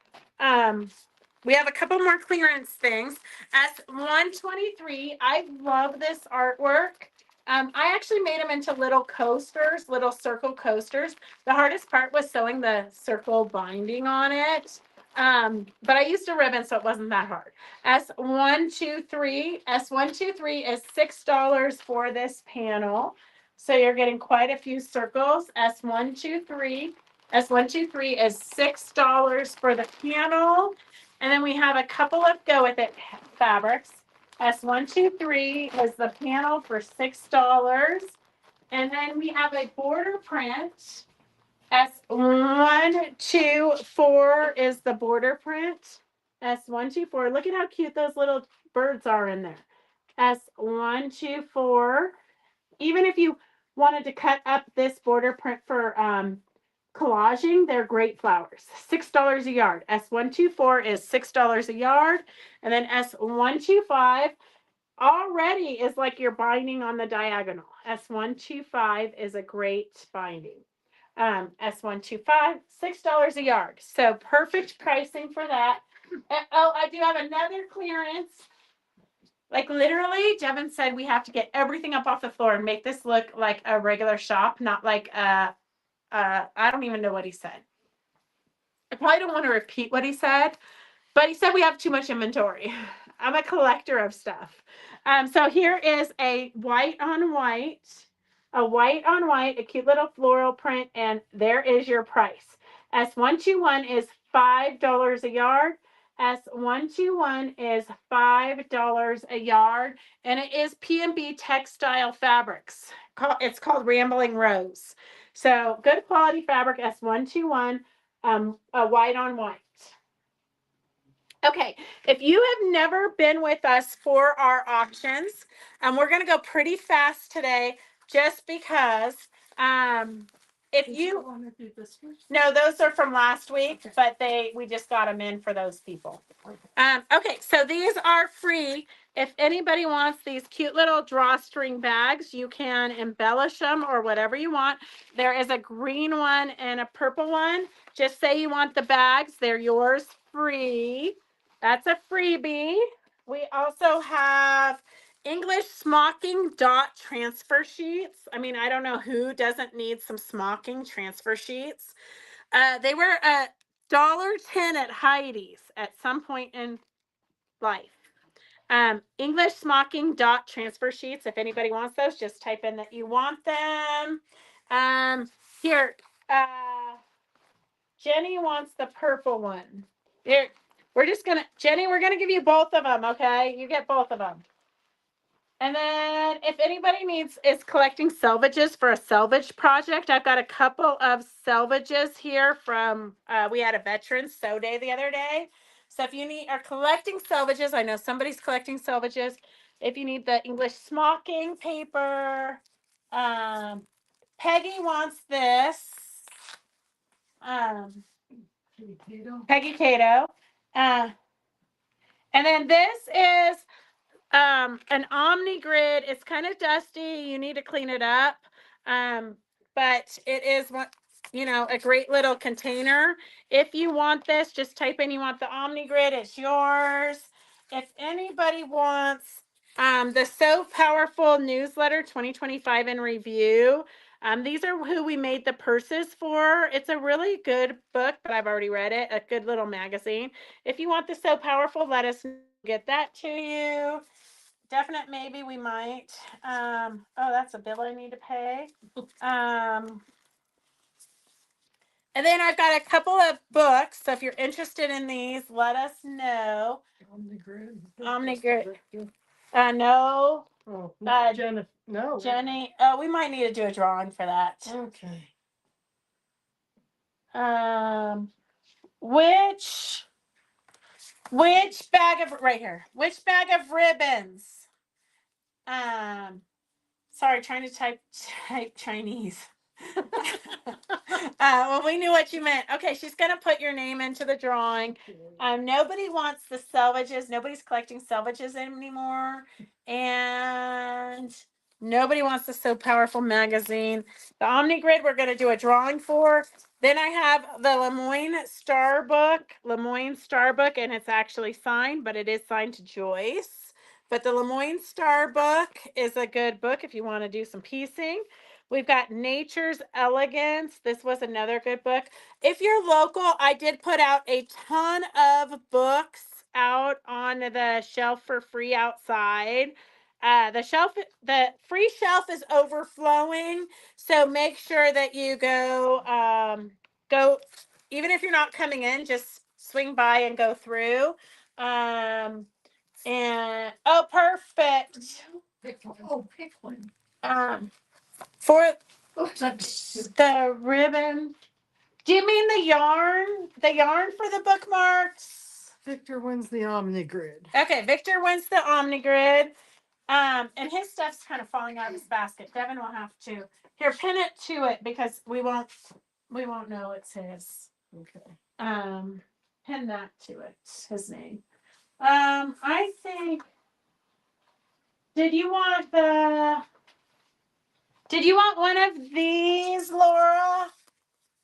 we have a couple more clearance things. S123. I love this artwork. I actually made them into little coasters, little circle coasters. The hardest part was sewing the circle binding on it. But I used a ribbon, so it wasn't that hard. S123. S123 is $6 for this panel. So you're getting quite a few circles. S123. S123 is $6 for the panel. And then we have a couple of go with it fabrics. S123 is the panel for $6. And then we have a border print. S124 is the border print. S124. Look at how cute those little birds are in there. S124. Even if you wanted to cut up this border print for collaging, they're great flowers. $6 a yard. S124 is $6 a yard. And then S125 already is like you're binding on the diagonal. S125 is a great binding. S125, $6 a yard. So perfect pricing for that. Oh, I do have another clearance. Like literally, Devin said we have to get everything up off the floor and make this look like a regular shop, not like I don't even know what he said. I probably don't want to repeat what he said, but he said we have too much inventory. I'm a collector of stuff. So here is a white on white, a cute little floral print, and there is your price. S121 is $5 a yard. S121 is $5 a yard, and it is P&B textile fabrics. It's called Rambling Rose. So good quality fabric, S121, a white on white. Okay, if you have never been with us for our auctions, we're going to go pretty fast today just because if you want to do this first? no, those are from last week, but we just got them in for those people. Okay, so these are free. If anybody wants these cute little drawstring bags, you can embellish them or whatever you want. There is a green one and a purple one. Just say you want the bags. They're yours free. That's a freebie. We also have English smocking dot transfer sheets. I mean, I don't know who doesn't need some smocking transfer sheets. They were $1.10 at Heidi's at some point in life. English smocking dot transfer sheets. If anybody wants those, just type in that you want them. Here, Jenny wants the purple one. Here, we're just gonna, Jenny, we're gonna give you both of them, okay? You get both of them. And then if anybody is collecting salvages for a salvage project, I've got a couple of salvages here from, we had a veterans sew day the other day. So if you are collecting salvages, I know somebody's collecting salvages. If you need the English smocking paper, Peggy wants this. Peggy Cato. And then this is an Omni grid. It's kind of dusty. You need to clean it up. But it is what, a great little container. If you want this, just type in you want the Omni grid. It's yours. If anybody wants the So Powerful newsletter 2025 in review, these are who we made the purses for. It's a really good book, but I've already read it. A good little magazine. If you want the So Powerful, let us get that to you. Definite maybe, we might. Oh, that's a bill I need to pay. And then I've got a couple of books. So if you're interested in these, let us know. Omnigrid. Omnigrid. No. Oh, Jenny. No. Jenny. Oh, we might need to do a drawing for that. Okay. Which bag of right here? Which bag of ribbons? Sorry, trying to type Chinese. Well, we knew what you meant. Okay, she's gonna put your name into the drawing. Nobody wants the salvages. Nobody's collecting salvages anymore, and nobody wants the So Powerful magazine. The Omni Grid we're gonna do a drawing for. Then I have the Lemoyne Star book, and it's actually signed, but it is signed to Joyce. But the Lemoyne Star book is a good book if you want to do some piecing. We've got Nature's Elegance. This was another good book. If you're local, I did put out a ton of books out on the shelf for free outside. The free shelf is overflowing. So make sure that you go, even if you're not coming in, just swing by and go through. And oh, perfect. Pick one. For That's the ribbon. Do you mean the yarn? The yarn for the bookmarks? Victor wins the Omnigrid. Okay, Victor wins the Omnigrid. And his stuff's kind of falling out of his basket. Devin will have to pin it to it because we won't know it's his. Okay. Pin that to it, his name. I think. Did you want one of these, Laura?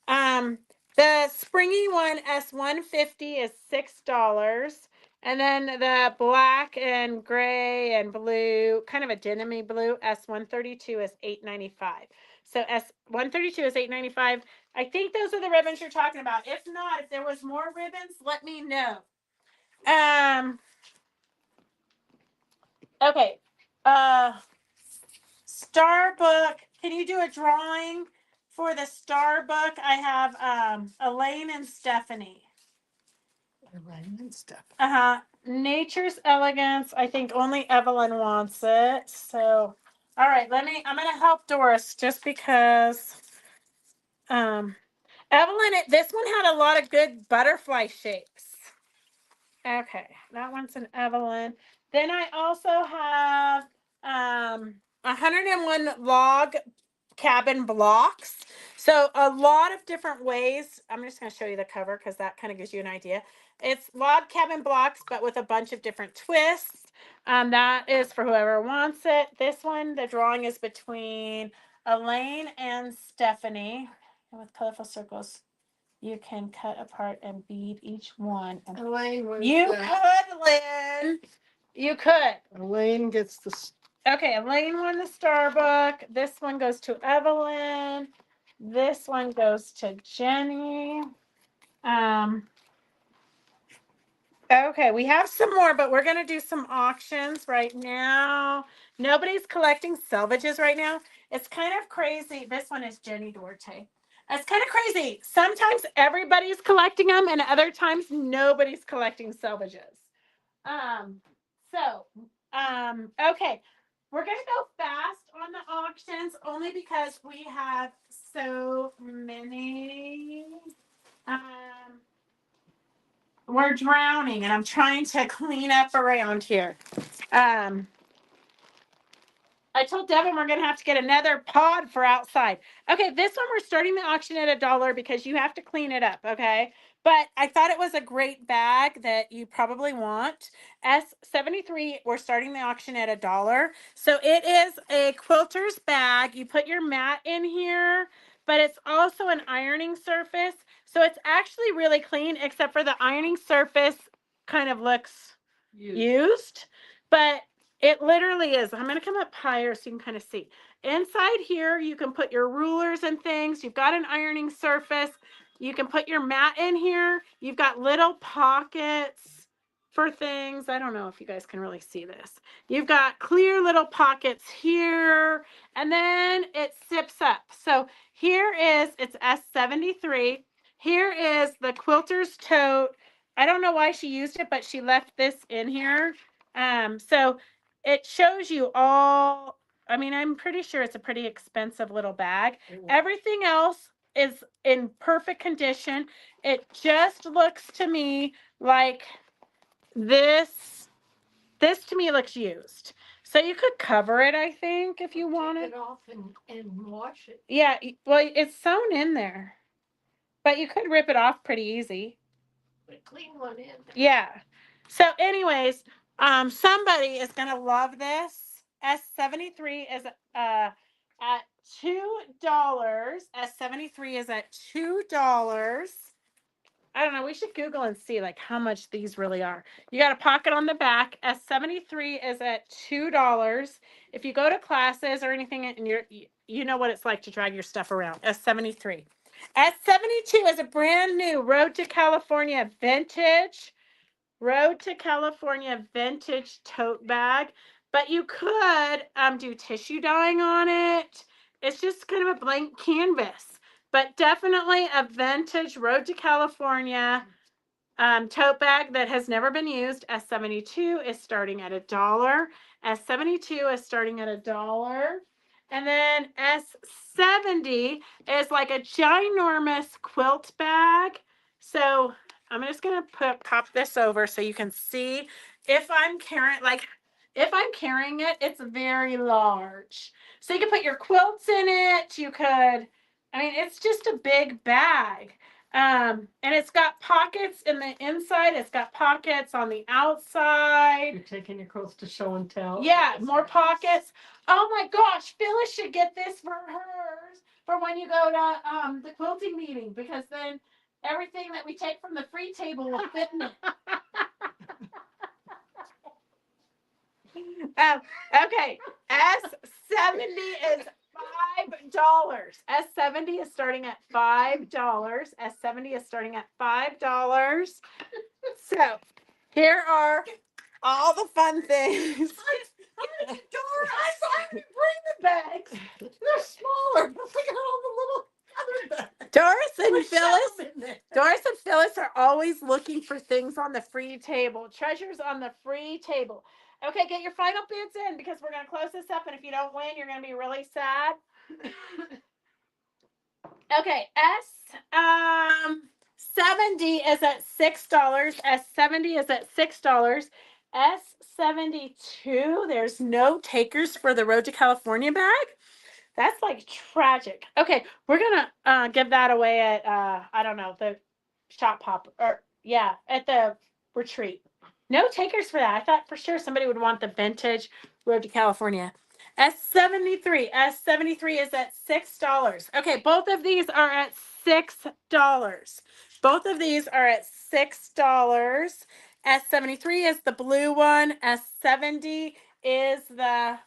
The springy one S150 is $6. And then the black and gray and blue, kind of a denim-y blue, S132 is $8.95. So S132 is $8.95. I think those are the ribbons you're talking about. If not, if there was more ribbons, let me know. Okay. Starbook. Can you do a drawing for the Starbook? I have Elaine and Stephanie. Elaine and Stephanie. Nature's Elegance. I think only Evelyn wants it. So, all right, I'm gonna help Doris just because Evelyn, this one had a lot of good butterfly shapes. Okay, that one's an Evelyn. Then I also have 101 log cabin blocks. So a lot of different ways. I'm just going to show you the cover because that kind of gives you an idea. It's log cabin blocks, but with a bunch of different twists. That is for whoever wants it. This one, the drawing is between Elaine and Stephanie with colorful circles. You can cut apart and bead each one. Elaine wins You that. could, Lynn. You could. Elaine gets the. Okay, Elaine won the Starbuck. This one goes to Evelyn. This one goes to Jenny. Okay, we have some more, but we're gonna do some auctions right now. Nobody's collecting salvages right now. It's kind of crazy. This one is Jenny Duarte. That's kind of crazy. Sometimes everybody's collecting them, and other times nobody's collecting salvages. So, okay. We're going to go fast on the auctions only because we have so many. We're drowning, and I'm trying to clean up around here. I told Devin we're going to have to get another pod for outside. Okay, this one we're starting the auction at $1 because you have to clean it up, okay? But I thought it was a great bag that you probably want. S73, we're starting the auction at $1. So it is a quilter's bag. You put your mat in here, but it's also an ironing surface. So it's actually really clean, except for the ironing surface kind of looks used. But it literally is. I'm going to come up higher so you can kind of see. Inside here, you can put your rulers and things. You've got an ironing surface. You can put your mat in here. You've got little pockets for things. I don't know if you guys can really see this. You've got clear little pockets here, and then it zips up. So here is, it's S73. Here is the quilter's tote. I don't know why she used it, but she left this in here. So it shows you all. I mean, I'm pretty sure it's a pretty expensive little bag. Everything else is in perfect condition. It just looks to me like this. This to me looks used. So you could cover it, I think, if you wanted. Take it off and wash it. Yeah, well, it's sewn in there. But you could rip it off pretty easy. But clean one in. Yeah. So anyways, somebody is going to love this. S73 is at $2. S73 is at $2. I don't know. We should Google and see like how much these really are. You got a pocket on the back. S73 is at $2. If you go to classes or anything and you know what it's like to drag your stuff around. S73. S72 is a brand new Road to California vintage tote bag, but you could do tissue dyeing on it. It's just kind of a blank canvas, but definitely a vintage Road to California tote bag that has never been used. S72 is starting at $1. S72 is starting at $1. And then S70 is like a ginormous quilt bag. So I'm just gonna pop this over so you can see if I'm carrying it, it's very large. So you can put your quilts in it. You could, I mean, it's just a big bag. And it's got pockets in the inside. It's got pockets on the outside. You're taking your quilts to show and tell. Yeah, more pockets. Oh my gosh, Phyllis should get this for hers for when you go to the quilting meeting, because then everything that we take from the free table will fit in it. Okay, S70 is $5. S70 is starting at $5. S70 is starting at $5. So here are all the fun things. Doris, I bring the bags. They're smaller. Look at all the little other bags. Doris and Phyllis are always looking for things on the free table. Treasures on the free table. Okay, get your final bids in because we're going to close this up, and if you don't win, you're going to be really sad. Okay, S70 is at $6. S70 is at $6. S72, there's no takers for the Road to California bag. That's like tragic. Okay, we're gonna give that away at I don't know, the shop pop, or yeah, at the retreat. No takers for that. I thought for sure somebody would want the vintage Road to California. S73 is at $6. Okay, both of these are at $6. Both of these are at $6. S73 is the blue one. S70 is the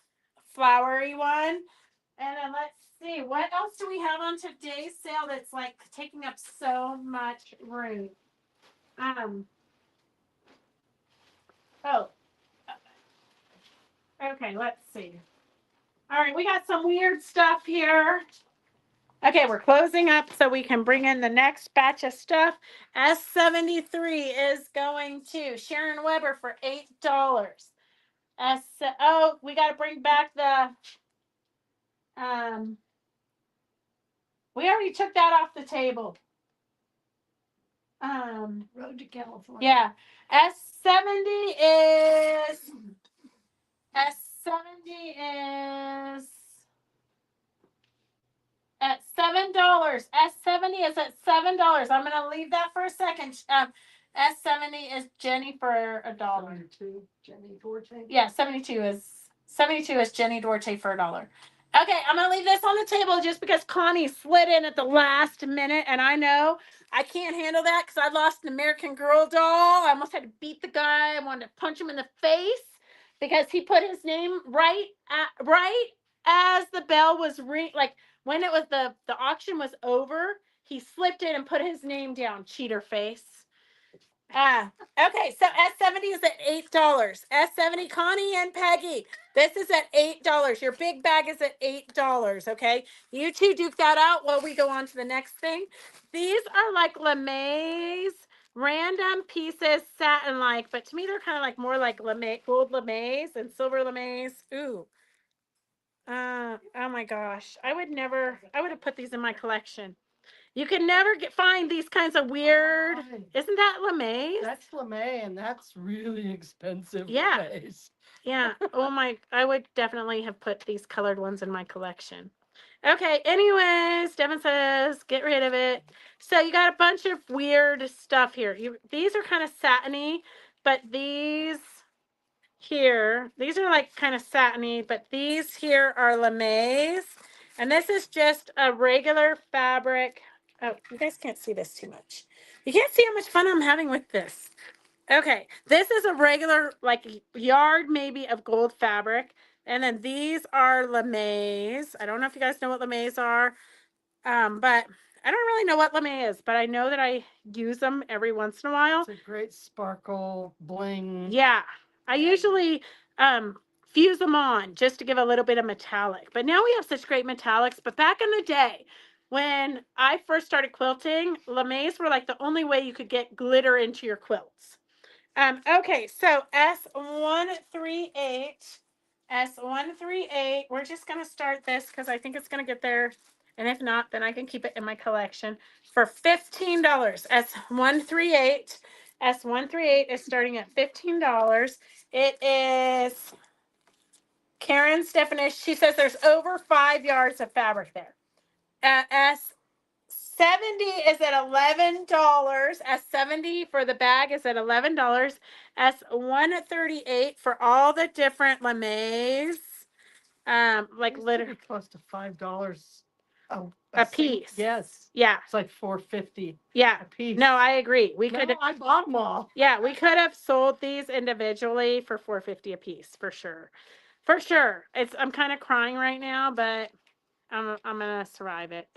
flowery one. And then let's see, what else do we have on today's sale that's like taking up so much room? Okay, let's see. All right, we got some weird stuff here. Okay, we're closing up so we can bring in the next batch of stuff. S73 is going to Sharon Weber for $8. Oh, we got to bring back the we already took that off the table. Road to California. Yeah. S70 is S70 is at $7. S70 is at $7. I'm gonna leave that for a second. S70 is Jenny for $1. 72, Jenny Duarte. Yeah, 72 is Jenny Duarte for $1. Okay, I'm gonna leave this on the table just because Connie slid in at the last minute, and I know I can't handle that because I lost an American Girl doll. I almost had to beat the guy. I wanted to punch him in the face because he put his name right as the bell was like when it was the auction was over. He slipped in and put his name down. Cheater face. Okay, so S70 is at $8. S70, Connie and Peggy. This is at $8. Your big bag is at $8. Okay, you two duke that out while we go on to the next thing. These are like lamaze, random pieces, satin like, but to me they're kind of like more like lamaze, gold lamaze and silver lamaze. Ooh. Oh my gosh, I would have put these in my collection. You can never find these kinds of weird. Isn't that lamaze? That's lame, and that's really expensive. Yeah. lamaze. Yeah. Oh my, I would definitely have put these colored ones in my collection. Okay. Anyways, Devin says, get rid of it. So you got a bunch of weird stuff here. These are kind of satiny, but these here, these are like kind of satiny, but these here are lamaze. And this is just a regular fabric. Oh, you guys can't see this too much. You can't see how much fun I'm having with this. Okay, this is a regular like yard maybe of gold fabric. And then these are lamaze. I don't know if you guys know what lamaze are, but I don't really know what lame is, but I know that I use them every once in a while. It's a great sparkle bling. Yeah, I usually fuse them on just to give a little bit of metallic. But now we have such great metallics. But back in the day, when I first started quilting, lamaze were like the only way you could get glitter into your quilts. Okay, so S138, we're just gonna start this because I think it's gonna get there, and if not, then I can keep it in my collection for $15. S138 is starting at $15. It is Karen's definition. She says there's over 5 yards of fabric there. S70 is at $11. S70 for the bag is at $11. S138 for all the different lamaze. Like literally close to $5 a piece. Yes. Yeah. It's like $4.50 Yeah. a piece. No, I agree. We could. I bought them all. Yeah, we could have sold these individually for $4.50 a piece for sure. For sure. I'm kind of crying right now, but I'm gonna survive it.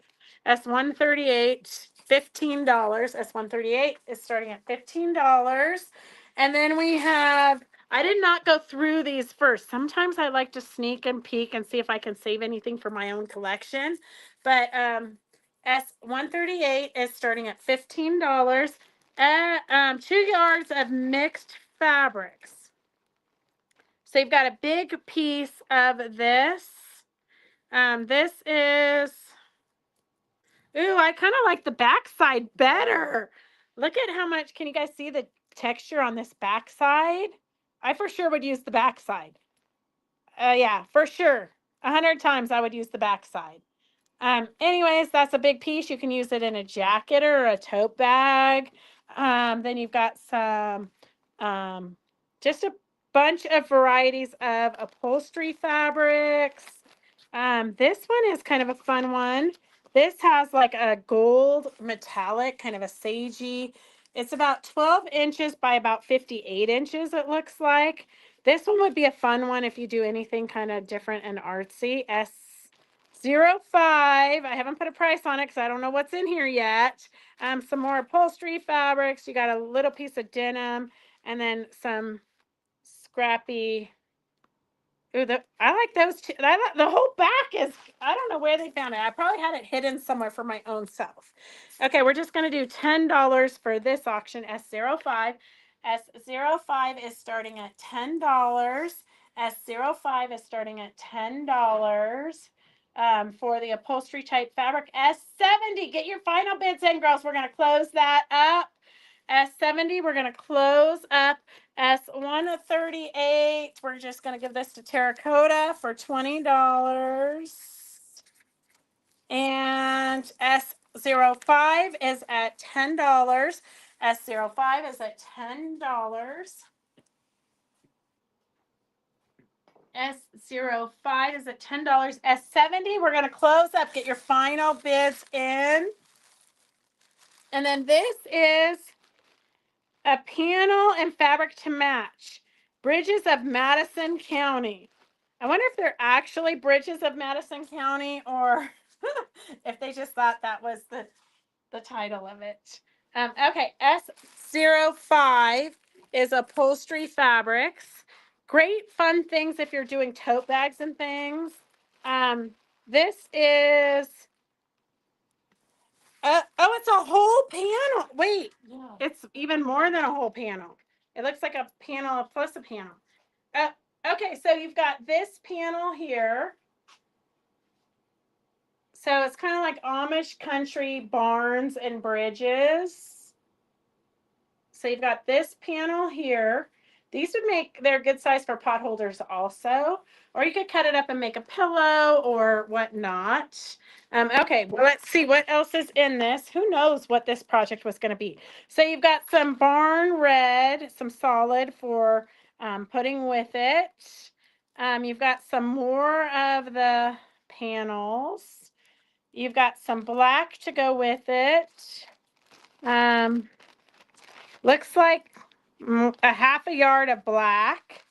S138, $15. S138 is starting at $15. And then we have, I did not go through these first. Sometimes I like to sneak and peek and see if I can save anything for my own collection. But S138 is starting at $15. 2 yards of mixed fabrics. So you've got a big piece of this. This is, ooh, I kind of like the backside better. Look at how much, can you guys see the texture on this backside? I for sure would use the backside. Yeah, for sure. 100 times I would use the backside. Anyways, that's a big piece. You can use it in a jacket or a tote bag. Then you've got some, just a bunch of varieties of upholstery fabrics. This one is kind of a fun one. This has like a gold metallic, kind of a sagey. It's about 12 inches by about 58 inches, it looks like. This one would be a fun one if you do anything kind of different and artsy. S05. I haven't put a price on it because I don't know what's in here yet. Some more upholstery fabrics. You got a little piece of denim and then some scrappy Ooh, I like those two. The whole back is, I don't know where they found it. I probably had it hidden somewhere for my own self. Okay, we're just going to do $10 for this auction, S05. S05 is starting at $10. S05 is starting at $10 for the upholstery type fabric. S70, get your final bids in, girls. We're going to close that up. S70, we're going to close up. S138, we're just going to give this to Terracotta for $20. And S05 is at $10. S05 is at $10. S05 is at $10. S70, we're going to close up. Get your final bids in. And then this is a panel and fabric to match. Bridges of Madison County. I wonder if they're actually Bridges of Madison County or if they just thought that was the title of it. Okay, S05 is upholstery fabrics. Great fun things if you're doing tote bags and things. This is oh, it's a whole panel. Wait, Yeah. it's even more than a whole panel. It looks like a panel plus a panel. Okay, so you've got this panel here. So it's kind of like Amish country barns and bridges. So you've got this panel here. These would make, they're good size for pot holders also. Or you could cut it up and make a pillow or whatnot. Okay, well, let's see what else is in this. Who knows what this project was going to be. So you've got some barn red, some solid for putting with it. You've got some more of the panels. You've got some black to go with it. Looks like a half a yard of black.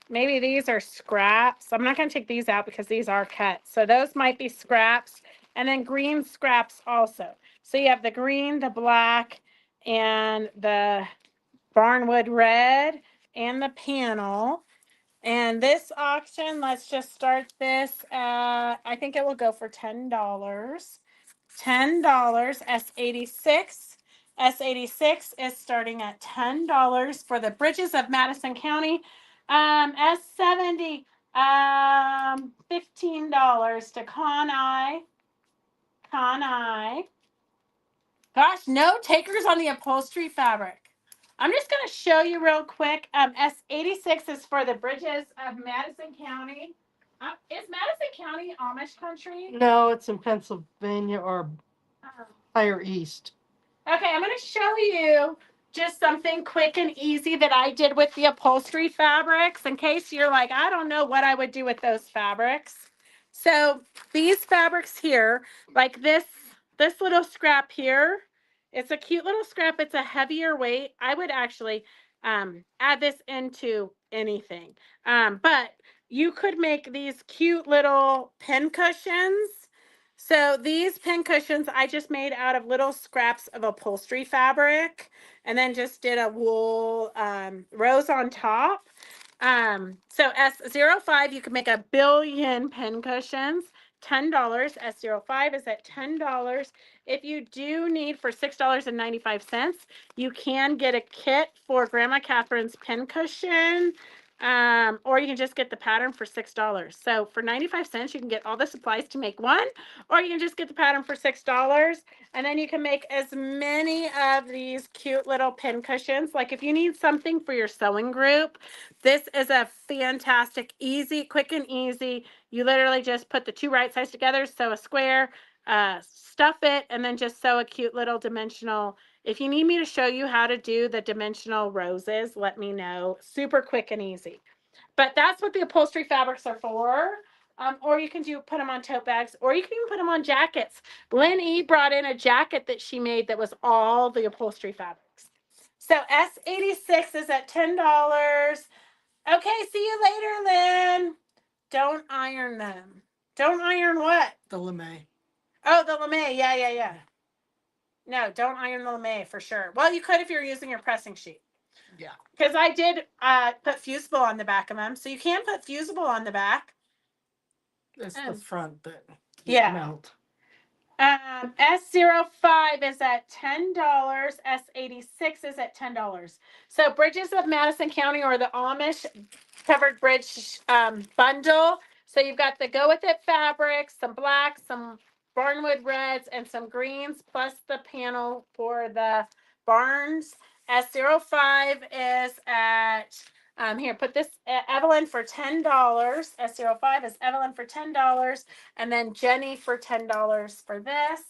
Maybe these are scraps. I'm not going to take these out because these are cut. So those might be scraps. And then green scraps also. So you have the green, the black, and the barnwood red, and the panel. And this auction, let's just start this at, I think it will go for $10. $10, S86. S86 is starting at $10 for the Bridges of Madison County. S70, $15 to Conai. Gosh, no takers on the upholstery fabric. I'm just going to show you real quick. S86 is for the Bridges of Madison County. Is Madison County Amish country? No, it's in Pennsylvania or higher east. Okay, I'm going to show you just something quick and easy that I did with the upholstery fabrics in case you're like, I don't know what I would do with those fabrics. So these fabrics here, like this little scrap here, it's a cute little scrap. It's a heavier weight. I would actually add this into anything. But you could make these cute little pin cushions. So these pin cushions I just made out of little scraps of upholstery fabric and then just did a wool rose on top. So S05, you can make a billion pin cushions. $10. S05 is at $10. If you do need for $6.95, you can get a kit for Grandma Catherine's pin cushion. Or you can just get the pattern for $6. So for 95 cents, you can get all the supplies to make one, or you can just get the pattern for $6. And then you can make as many of these cute little pin cushions. Like if you need something for your sewing group, this is a fantastic, easy, quick and easy. You literally just put the two right sides together, sew a square, stuff it, and then just sew a cute little dimensional. If you need me to show you how to do the dimensional roses, let me know. Super quick and easy. But that's what the upholstery fabrics are for. Or you can put them on tote bags, or you can even put them on jackets. Lynn E brought in a jacket that she made that was all the upholstery fabrics. So S86 is at $10. Okay, see you later, Lynn. Don't iron them. Don't iron what? The lame. Oh, the lame. Yeah. No, don't iron the lame for sure. Well, you could if you're using your pressing sheet. Yeah. Because I did put fusible on the back of them. So you can put fusible on the back. It's the front that Yeah. melt. S05 is at $10. S86 is at $10. So Bridges of Madison County or the Amish covered bridge bundle. So you've got the Go With It fabrics, some blacks, some barnwood reds, and some greens, plus the panel for the barns. S05 is at here, put this Evelyn for $10. S05 is Evelyn for $10. And then Jenny for $10 for this.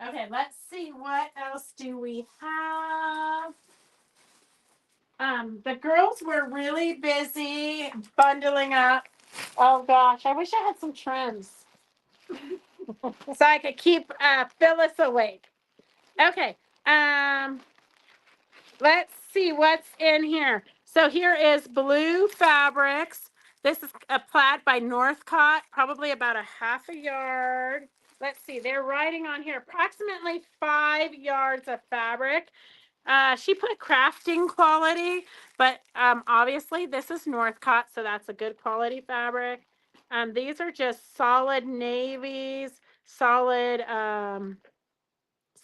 Okay, let's see what else do we have. The girls were really busy bundling up. Oh gosh, I wish I had some trends so I could keep Phyllis awake. Okay, let's see what's in here. So here is blue fabrics. This is a plaid by Northcott, probably about a half a yard. Let's see, they're writing on here approximately 5 yards of fabric. She put crafting quality, but obviously this is Northcott, so that's a good quality fabric. These are just solid navies, solid some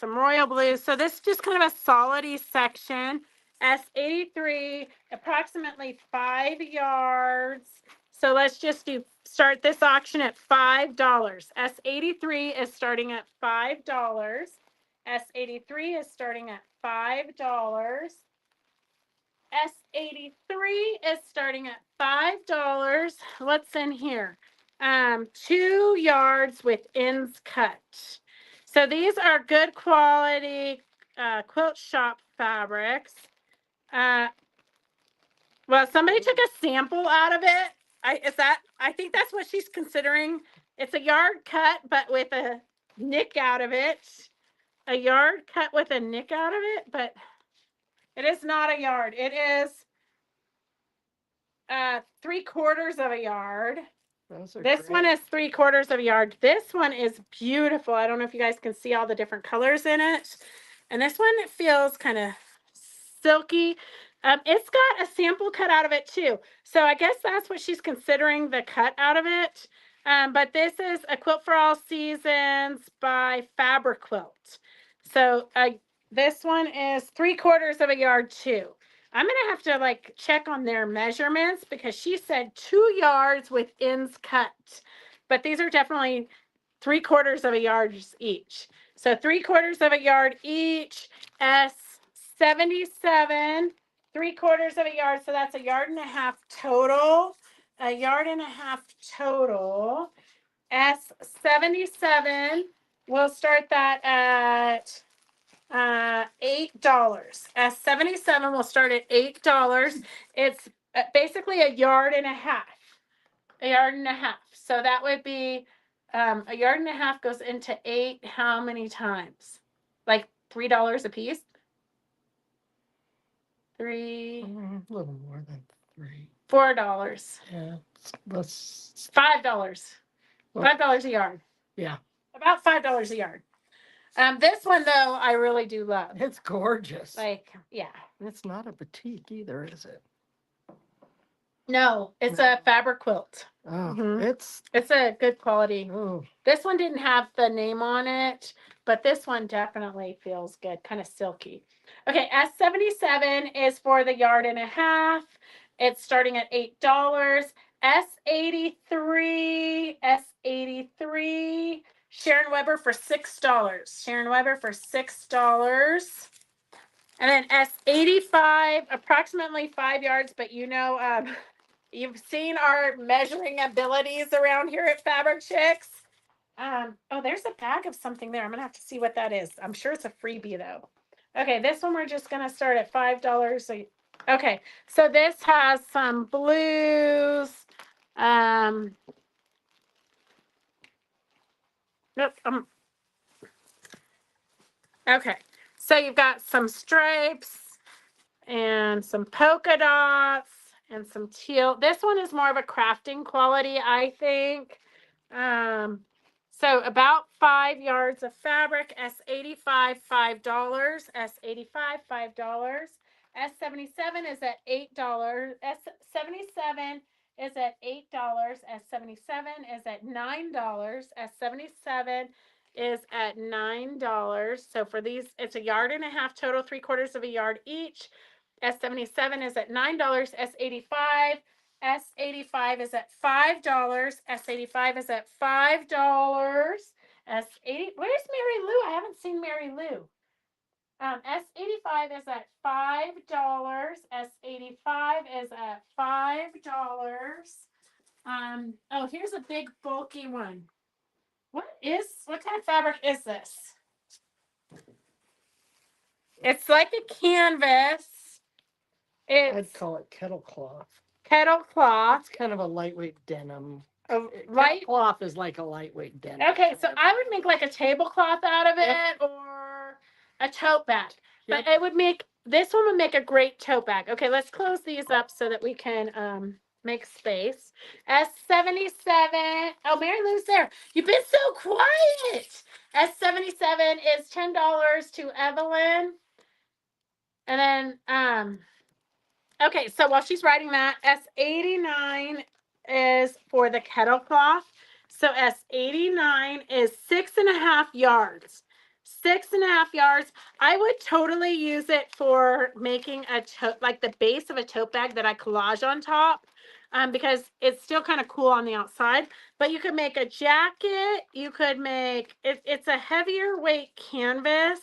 royal blues. So this is just kind of a solidy section. S83, approximately 5 yards. So let's just start this auction at $5. S83 is starting at $5. S83 is starting at $5. S83 is starting at $5. What's in here? 2 yards with ends cut. So these are good quality quilt shop fabrics. Well, somebody took a sample out of it. I think that's what she's considering. It's a yard cut, but with a nick out of it. A yard cut with a nick out of it, but it is not a yard. It is 3/4 of a yard. This one is 3/4 of a yard. This one is beautiful. I don't know if you guys can see all the different colors in it. And this one feels kind of silky. It's got a sample cut out of it too. So I guess that's what she's considering, the cut out of it. But this is a quilt for all seasons by Fabric Quilt. So this one is 3/4 of a yard too. I'm gonna have to like check on their measurements because she said 2 yards with ends cut, but these are definitely 3/4 of a yard each. So 3/4 of a yard each. S77, 3/4 of a yard. So that's a yard and a half total. A yard and a half total. S77, we'll start that at $8. S77 will start at $8. It's basically a yard and a half. A yard and a half. So that would be a yard and a half goes into 8 how many times? Like $3 a piece? 3, A little more than 3. $4. Yeah. Let's. $5. Well, $5 a yard. Yeah. About $5 a yard. This one though, I really do love. It's gorgeous. Like, yeah. It's not a batik either, is it? No, it's a fabric quilt. Oh, Mhm. it's. It's a good quality. Oh, This one didn't have the name on it, but this one definitely feels good, kind of silky. Okay, S77 is for the yard and a half. It's starting at $8. S83, Sharon Weber for $6. Sharon Weber for $6. And then S85, approximately 5 yards, but you know, you've seen our measuring abilities around here at Fabric Chicks. Oh, there's a bag of something there. I'm gonna have to see what that is. I'm sure it's a freebie though. Okay, this one we're just gonna start at $5. Okay, so this has some blues. Nope, okay, so you've got some stripes and some polka dots and some teal. This one is more of a crafting quality, I think. So about 5 yards of fabric. S85, $5. S85, $5. S77 is at $8. S77 is at $8. S77 is at $9. S77 is at $9. So for these, it's a yard and a half total, 3/4 of a yard each. S77 is at $9. S85. S85 is at $5. S85 is at $5. S80. Where's Mary Lou? I haven't seen Mary Lou. S85 is at $5. S85 is at $5. Oh, here's a big bulky one. What kind of fabric is this? It's like a canvas. I'd It's call it kettle cloth. kettle cloth. It's kind of a lightweight denim. Kettle Light cloth is like a lightweight denim. Okay, so I would make like a tablecloth out of it or a tote bag. But it would make, this one would make a great tote bag. Okay, let's close these up so that we can make space. S77. Oh, Mary Lou's there. You've been so quiet. S77 is $10 to Evelyn. And then okay, so while she's writing that, S89 is for the kettle cloth. So S89 is 6.5 yards. 6.5 yards. I would totally use it for making a tote, like the base of a tote bag that I collage on top, because it's still kind of cool on the outside. But you could make a jacket. You could make it's a heavier weight canvas.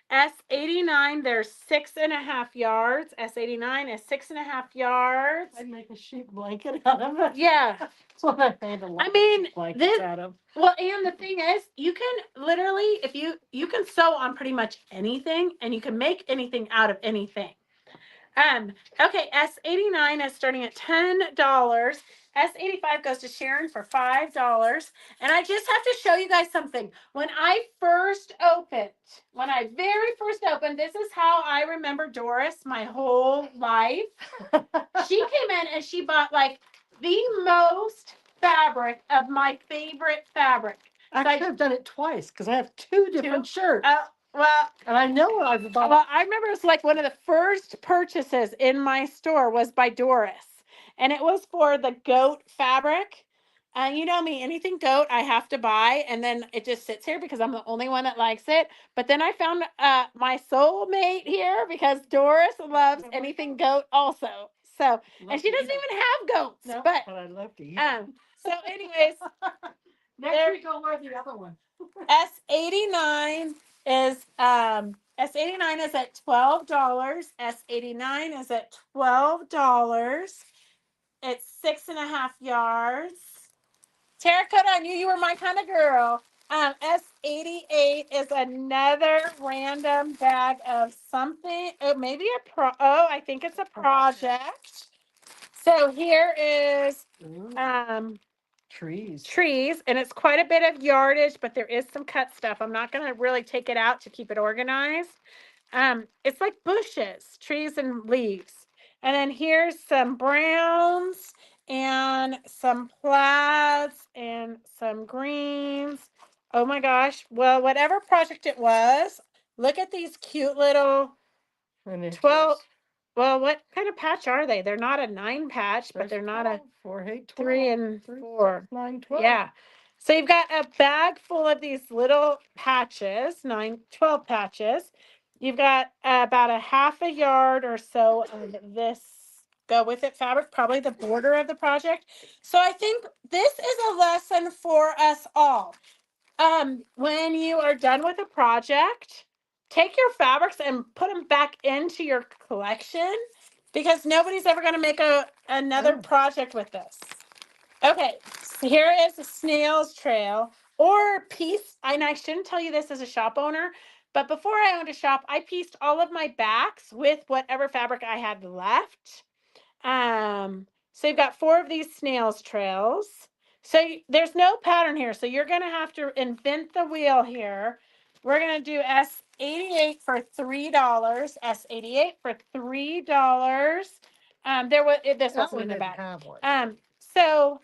S89, there's 6.5 yards. S89 is 6.5 yards. I'd make a sheep blanket out of it. Yeah. That's what I made a lot I mean, of blankets this, out of. well, and the thing is, you can literally, if you can sew on pretty much anything, and you can make anything out of anything. Okay, S89 is starting at $10. S85 goes to Sharon for $5. And I just have to show you guys something. When I very first opened, this is how I remember Doris my whole life. She came in and she bought like the most fabric of my favorite fabric. Actually, I've done it twice because I have two different shirts. Well, and I know I've bought. well, I remember it was like one of the first purchases in my store was by Doris, and it was for the goat fabric. You know me, anything goat I have to buy, and then it just sits here because I'm the only one that likes it. But then I found my soulmate here because Doris loves anything goat also. So, and she doesn't even have goats, No, but I'd love to eat. so anyways, Next week I'll wear the other one. S89 is S89 is at $12. S89 is at $12. It's 6.5 yards. Terracotta, I knew you were my kind of girl. S88 is another random bag of something. Oh, maybe I think it's a project. So here is trees, and it's quite a bit of yardage, but there is some cut stuff. I'm not going to really take it out to keep it organized. It's like bushes, trees, and leaves. And then here's some browns and some plaids and some greens. Oh my gosh. Well, whatever project it was, look at these cute little 12. Well, what kind of patch are they? They're not a 9 patch, but they're not a 4, 8, 12, 3 and 4. 9, 12. Yeah. So you've got a bag full of these little patches, 12 patches. You've got about a half a yard or so of this go with it fabric, probably the border of the project. So I think this is a lesson for us all. When you are done with a project, take your fabrics and put them back into your collection because nobody's ever going to make another project with this. Okay, so here is a snail's trail or piece. And I shouldn't tell you this as a shop owner, but before I owned a shop, I pieced all of my backs with whatever fabric I had left. So you've got 4 of these snail's trails. So there's no pattern here. So you're going to have to invent the wheel here. We're going to do S88 for $3. S88 for $3. There was this wasn't in the back. So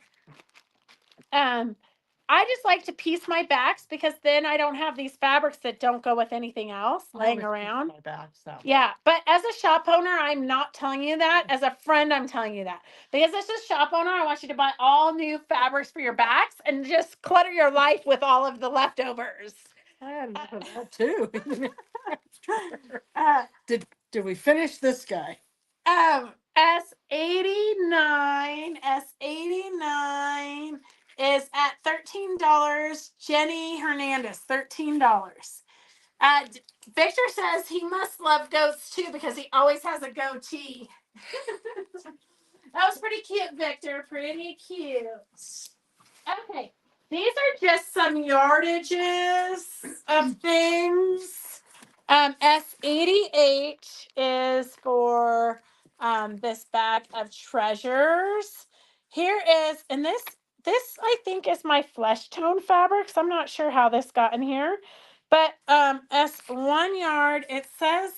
I just like to piece my backs because then I don't have these fabrics that don't go with anything else laying around. My back, so. Yeah, but as a shop owner, I'm not telling you that. As a friend, I'm telling you that. Because as a shop owner, I want you to buy all new fabrics for your backs and just clutter your life with all of the leftovers. I had enough of that too. Uh, Did we finish this guy? S89 is at $13. Jenny Hernandez, $13. Victor says he must love goats too because he always has a goatee. That was pretty cute, Victor. Pretty cute. Okay. These are just some yardages of things. S88 is for this bag of treasures. Here is, and this I think is my flesh tone fabrics. I'm not sure how this got in here. But S1 yard, it says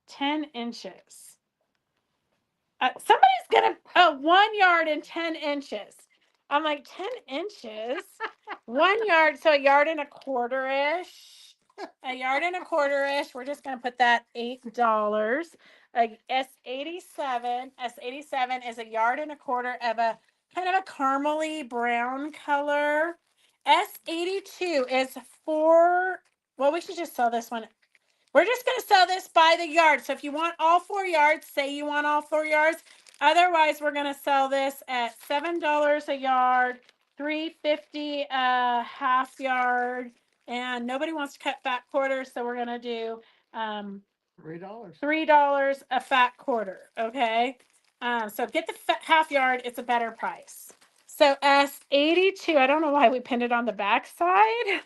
10 inches. Somebody's gonna 1 yard and 10 inches. I'm like 10 inches, 1 yard, so a yard and a quarter ish. A yard and a quarter ish. We're just gonna put that $8. S87. S87 is a yard and a quarter of a kind of a caramely brown color. S82 is for. Well, we should just sell this one. We're just going to sell this by the yard. So if you want all 4 yards, say you want all 4 yards. Otherwise, we're going to sell this at $7 a yard, $3.50 a half yard. And nobody wants to cut fat quarters, so we're going to do $3. $3 a fat quarter. Okay. So get the half yard. It's a better price. So S82. I don't know why we pinned it on the back side.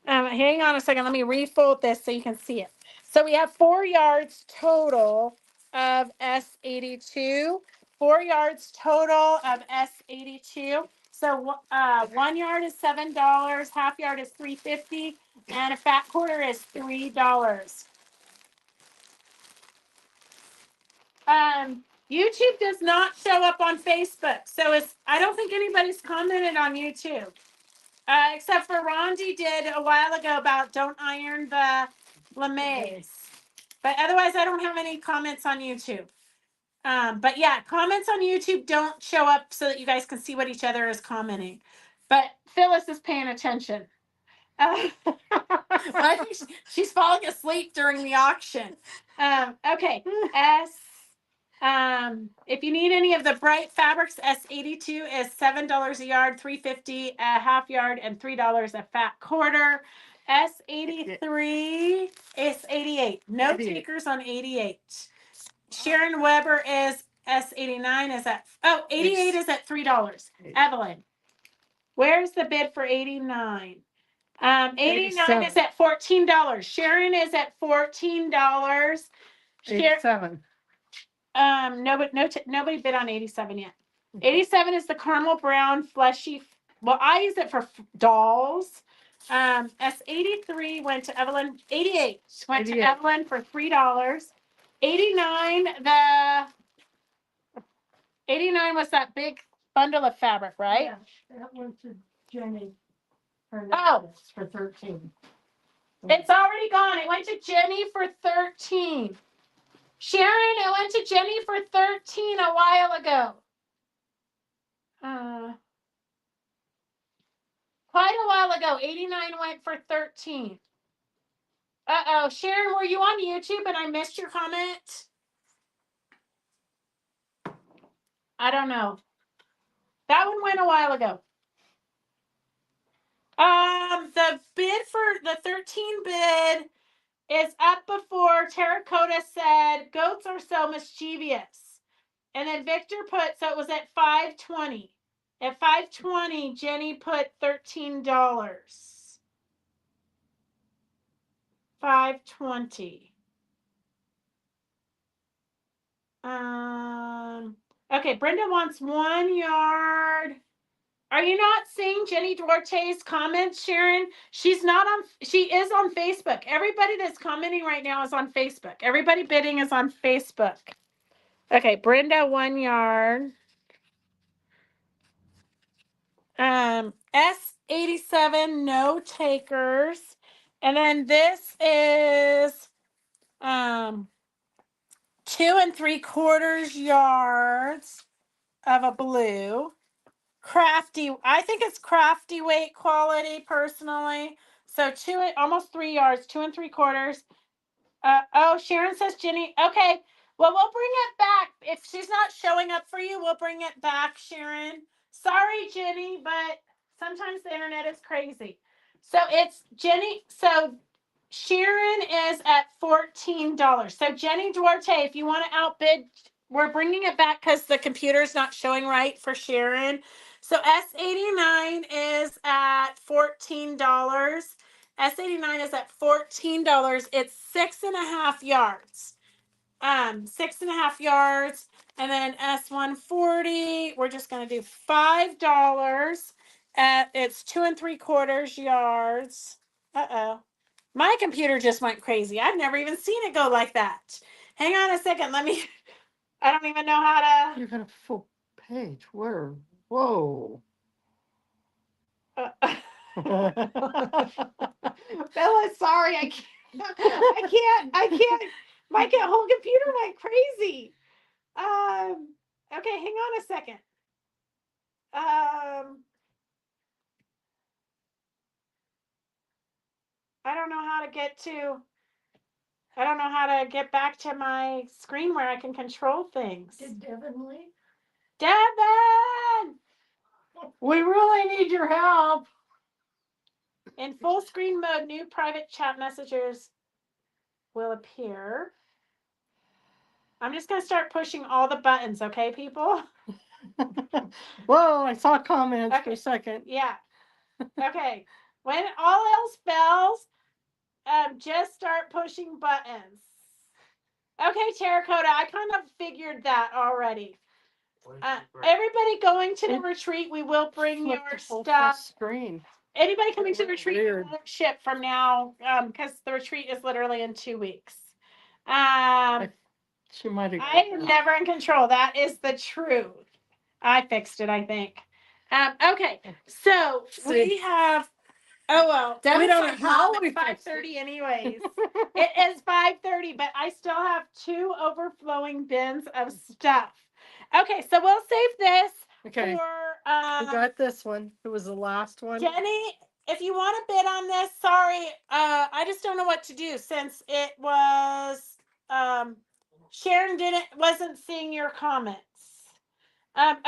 Hang on a second. Let me refold this so you can see it. So we have 4 yards total of S82. 4 yards total of S82. So 1 yard is $7, half yard is $3.50, and a fat quarter is $3. YouTube does not show up on Facebook, so I don't think anybody's commented on YouTube. Except for Rondi did a while ago about don't iron the lamaze. But otherwise, I don't have any comments on YouTube. But yeah, comments on YouTube don't show up so that you guys can see what each other is commenting. But Phyllis is paying attention. I think she's falling asleep during the auction. Okay, if you need any of the bright fabrics, S82 is $7 a yard, $3.50 a half yard, and $3 a fat quarter. S83 is 88. No 88. takers on 88. Sharon Weber is S89 is at 88 is at $3. Evelyn, where's the bid for 89? 89 is at $14. Sharon is at $14. 87. Nobody bid on 87 yet. 87 is the caramel brown fleshy. Well, I use it for dolls. S83 went to Evelyn. 88 went 88. to Evelyn for $3. 89 was that big bundle of fabric, right? Yeah, that went to Jenny. Oh, For 13. it's already gone. It went to Jenny for 13. Sharon, it went to Jenny for 13 a while ago. Quite a while ago. 89 went for 13. Uh-oh. Sharon, were you on YouTube and I missed your comment? I don't know. That one went a while ago. The bid for the 13 bid is up before Terracotta said goats are so mischievous. And then Victor put, so it was at $5.20. At $5.20, Jenny put $13. $5.20. Okay, Brenda wants 1 yard. Are you not seeing Jenny Duarte's comments, Sharon? She's not on, she is on Facebook. Everybody that's commenting right now is on Facebook. Everybody bidding is on Facebook. Okay, Brenda, 1 yard. S87, no takers. And then this is 2 3/4 yards of a blue. Crafty, I think it's crafty weight quality personally. So almost 3 yards, 2 3/4. Oh, Sharon says Jenny. Okay, well, we'll bring it back. If she's not showing up for you, we'll bring it back, Sharon. Sorry, Jenny, but sometimes the internet is crazy. So it's Jenny. So Sharon is at $14. So Jenny Duarte, if you want to outbid, we're bringing it back because the computer's not showing right for Sharon. So S89 is at $14. S89 is at $14. It's 6.5 yards. 6.5 yards. And then S140, we're just gonna do $5 at it's 2 3/4 yards. Uh-oh. My computer just went crazy. I've never even seen it go like that. Hang on a second. I don't even know how to. You got a full page. Where? Whoa. Bella, sorry, I can't. My whole computer went crazy. Okay, hang on a second. I don't know how to get back to my screen where I can control things. Did Devin leave? Devin! We really need your help. In full screen mode, new private chat messages will appear. I'm just going to start pushing all the buttons, okay, people? Whoa, I saw comments for Okay. a second. Yeah. Okay. When all else fails, just start pushing buttons. Okay, Terracotta, I kind of figured that already. Everybody going to the retreat, we will bring Flip your the full stuff. screen. Anybody coming to the retreat Weird. won't ship from now, because the retreat is literally in 2 weeks. She might have. I am never in control. That is the truth. I fixed it, I think. Okay, so we have. Oh well, We don't know how it's we fixed 5:30 anyways. It is 5:30, but I still have 2 overflowing bins of stuff. Okay, so we'll save this Okay. for We got this one. It was the last one. Jenny. If you want to bid on this, sorry, I just don't know what to do since it was Sharon wasn't seeing your comments.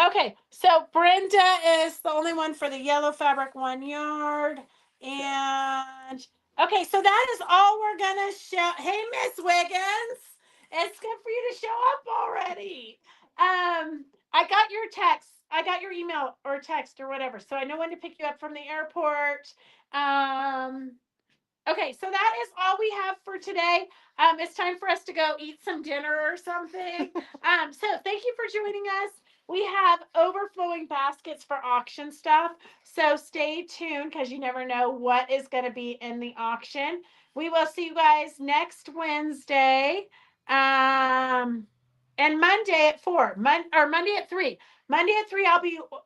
Okay, so Brenda is the only one for the yellow fabric 1 yard. And okay, so that is all we're gonna show. Hey, Miss Wiggins, it's good for you to show up already. I got your text. I got your email or text or whatever, so I know when to pick you up from the airport. Okay, so that is all we have for today. It's time for us to go eat some dinner or something. So thank you for joining us. We have overflowing baskets for auction stuff. So stay tuned because you never know what is going to be in the auction. We will see you guys next Wednesday. And Monday at 4. Monday at 3. Monday at 3,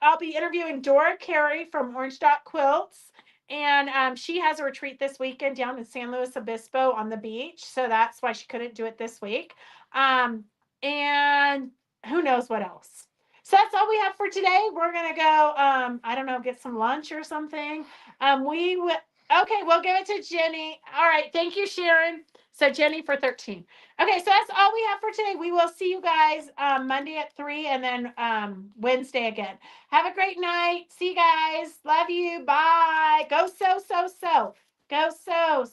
I'll be interviewing Dora Carey from Orange Dot Quilts. And she has a retreat this weekend down in San Luis Obispo on the beach. So that's why she couldn't do it this week. And who knows what else. So that's all we have for today. We're going to go, I don't know, get some lunch or something. Okay, we'll give it to Jenny. All right. Thank you, Sharon. So Jenny for 13. Okay, so that's all we have for today. We will see you guys Monday at 3 and then Wednesday again. Have a great night. See you guys. Love you. Bye. Go so. Go so.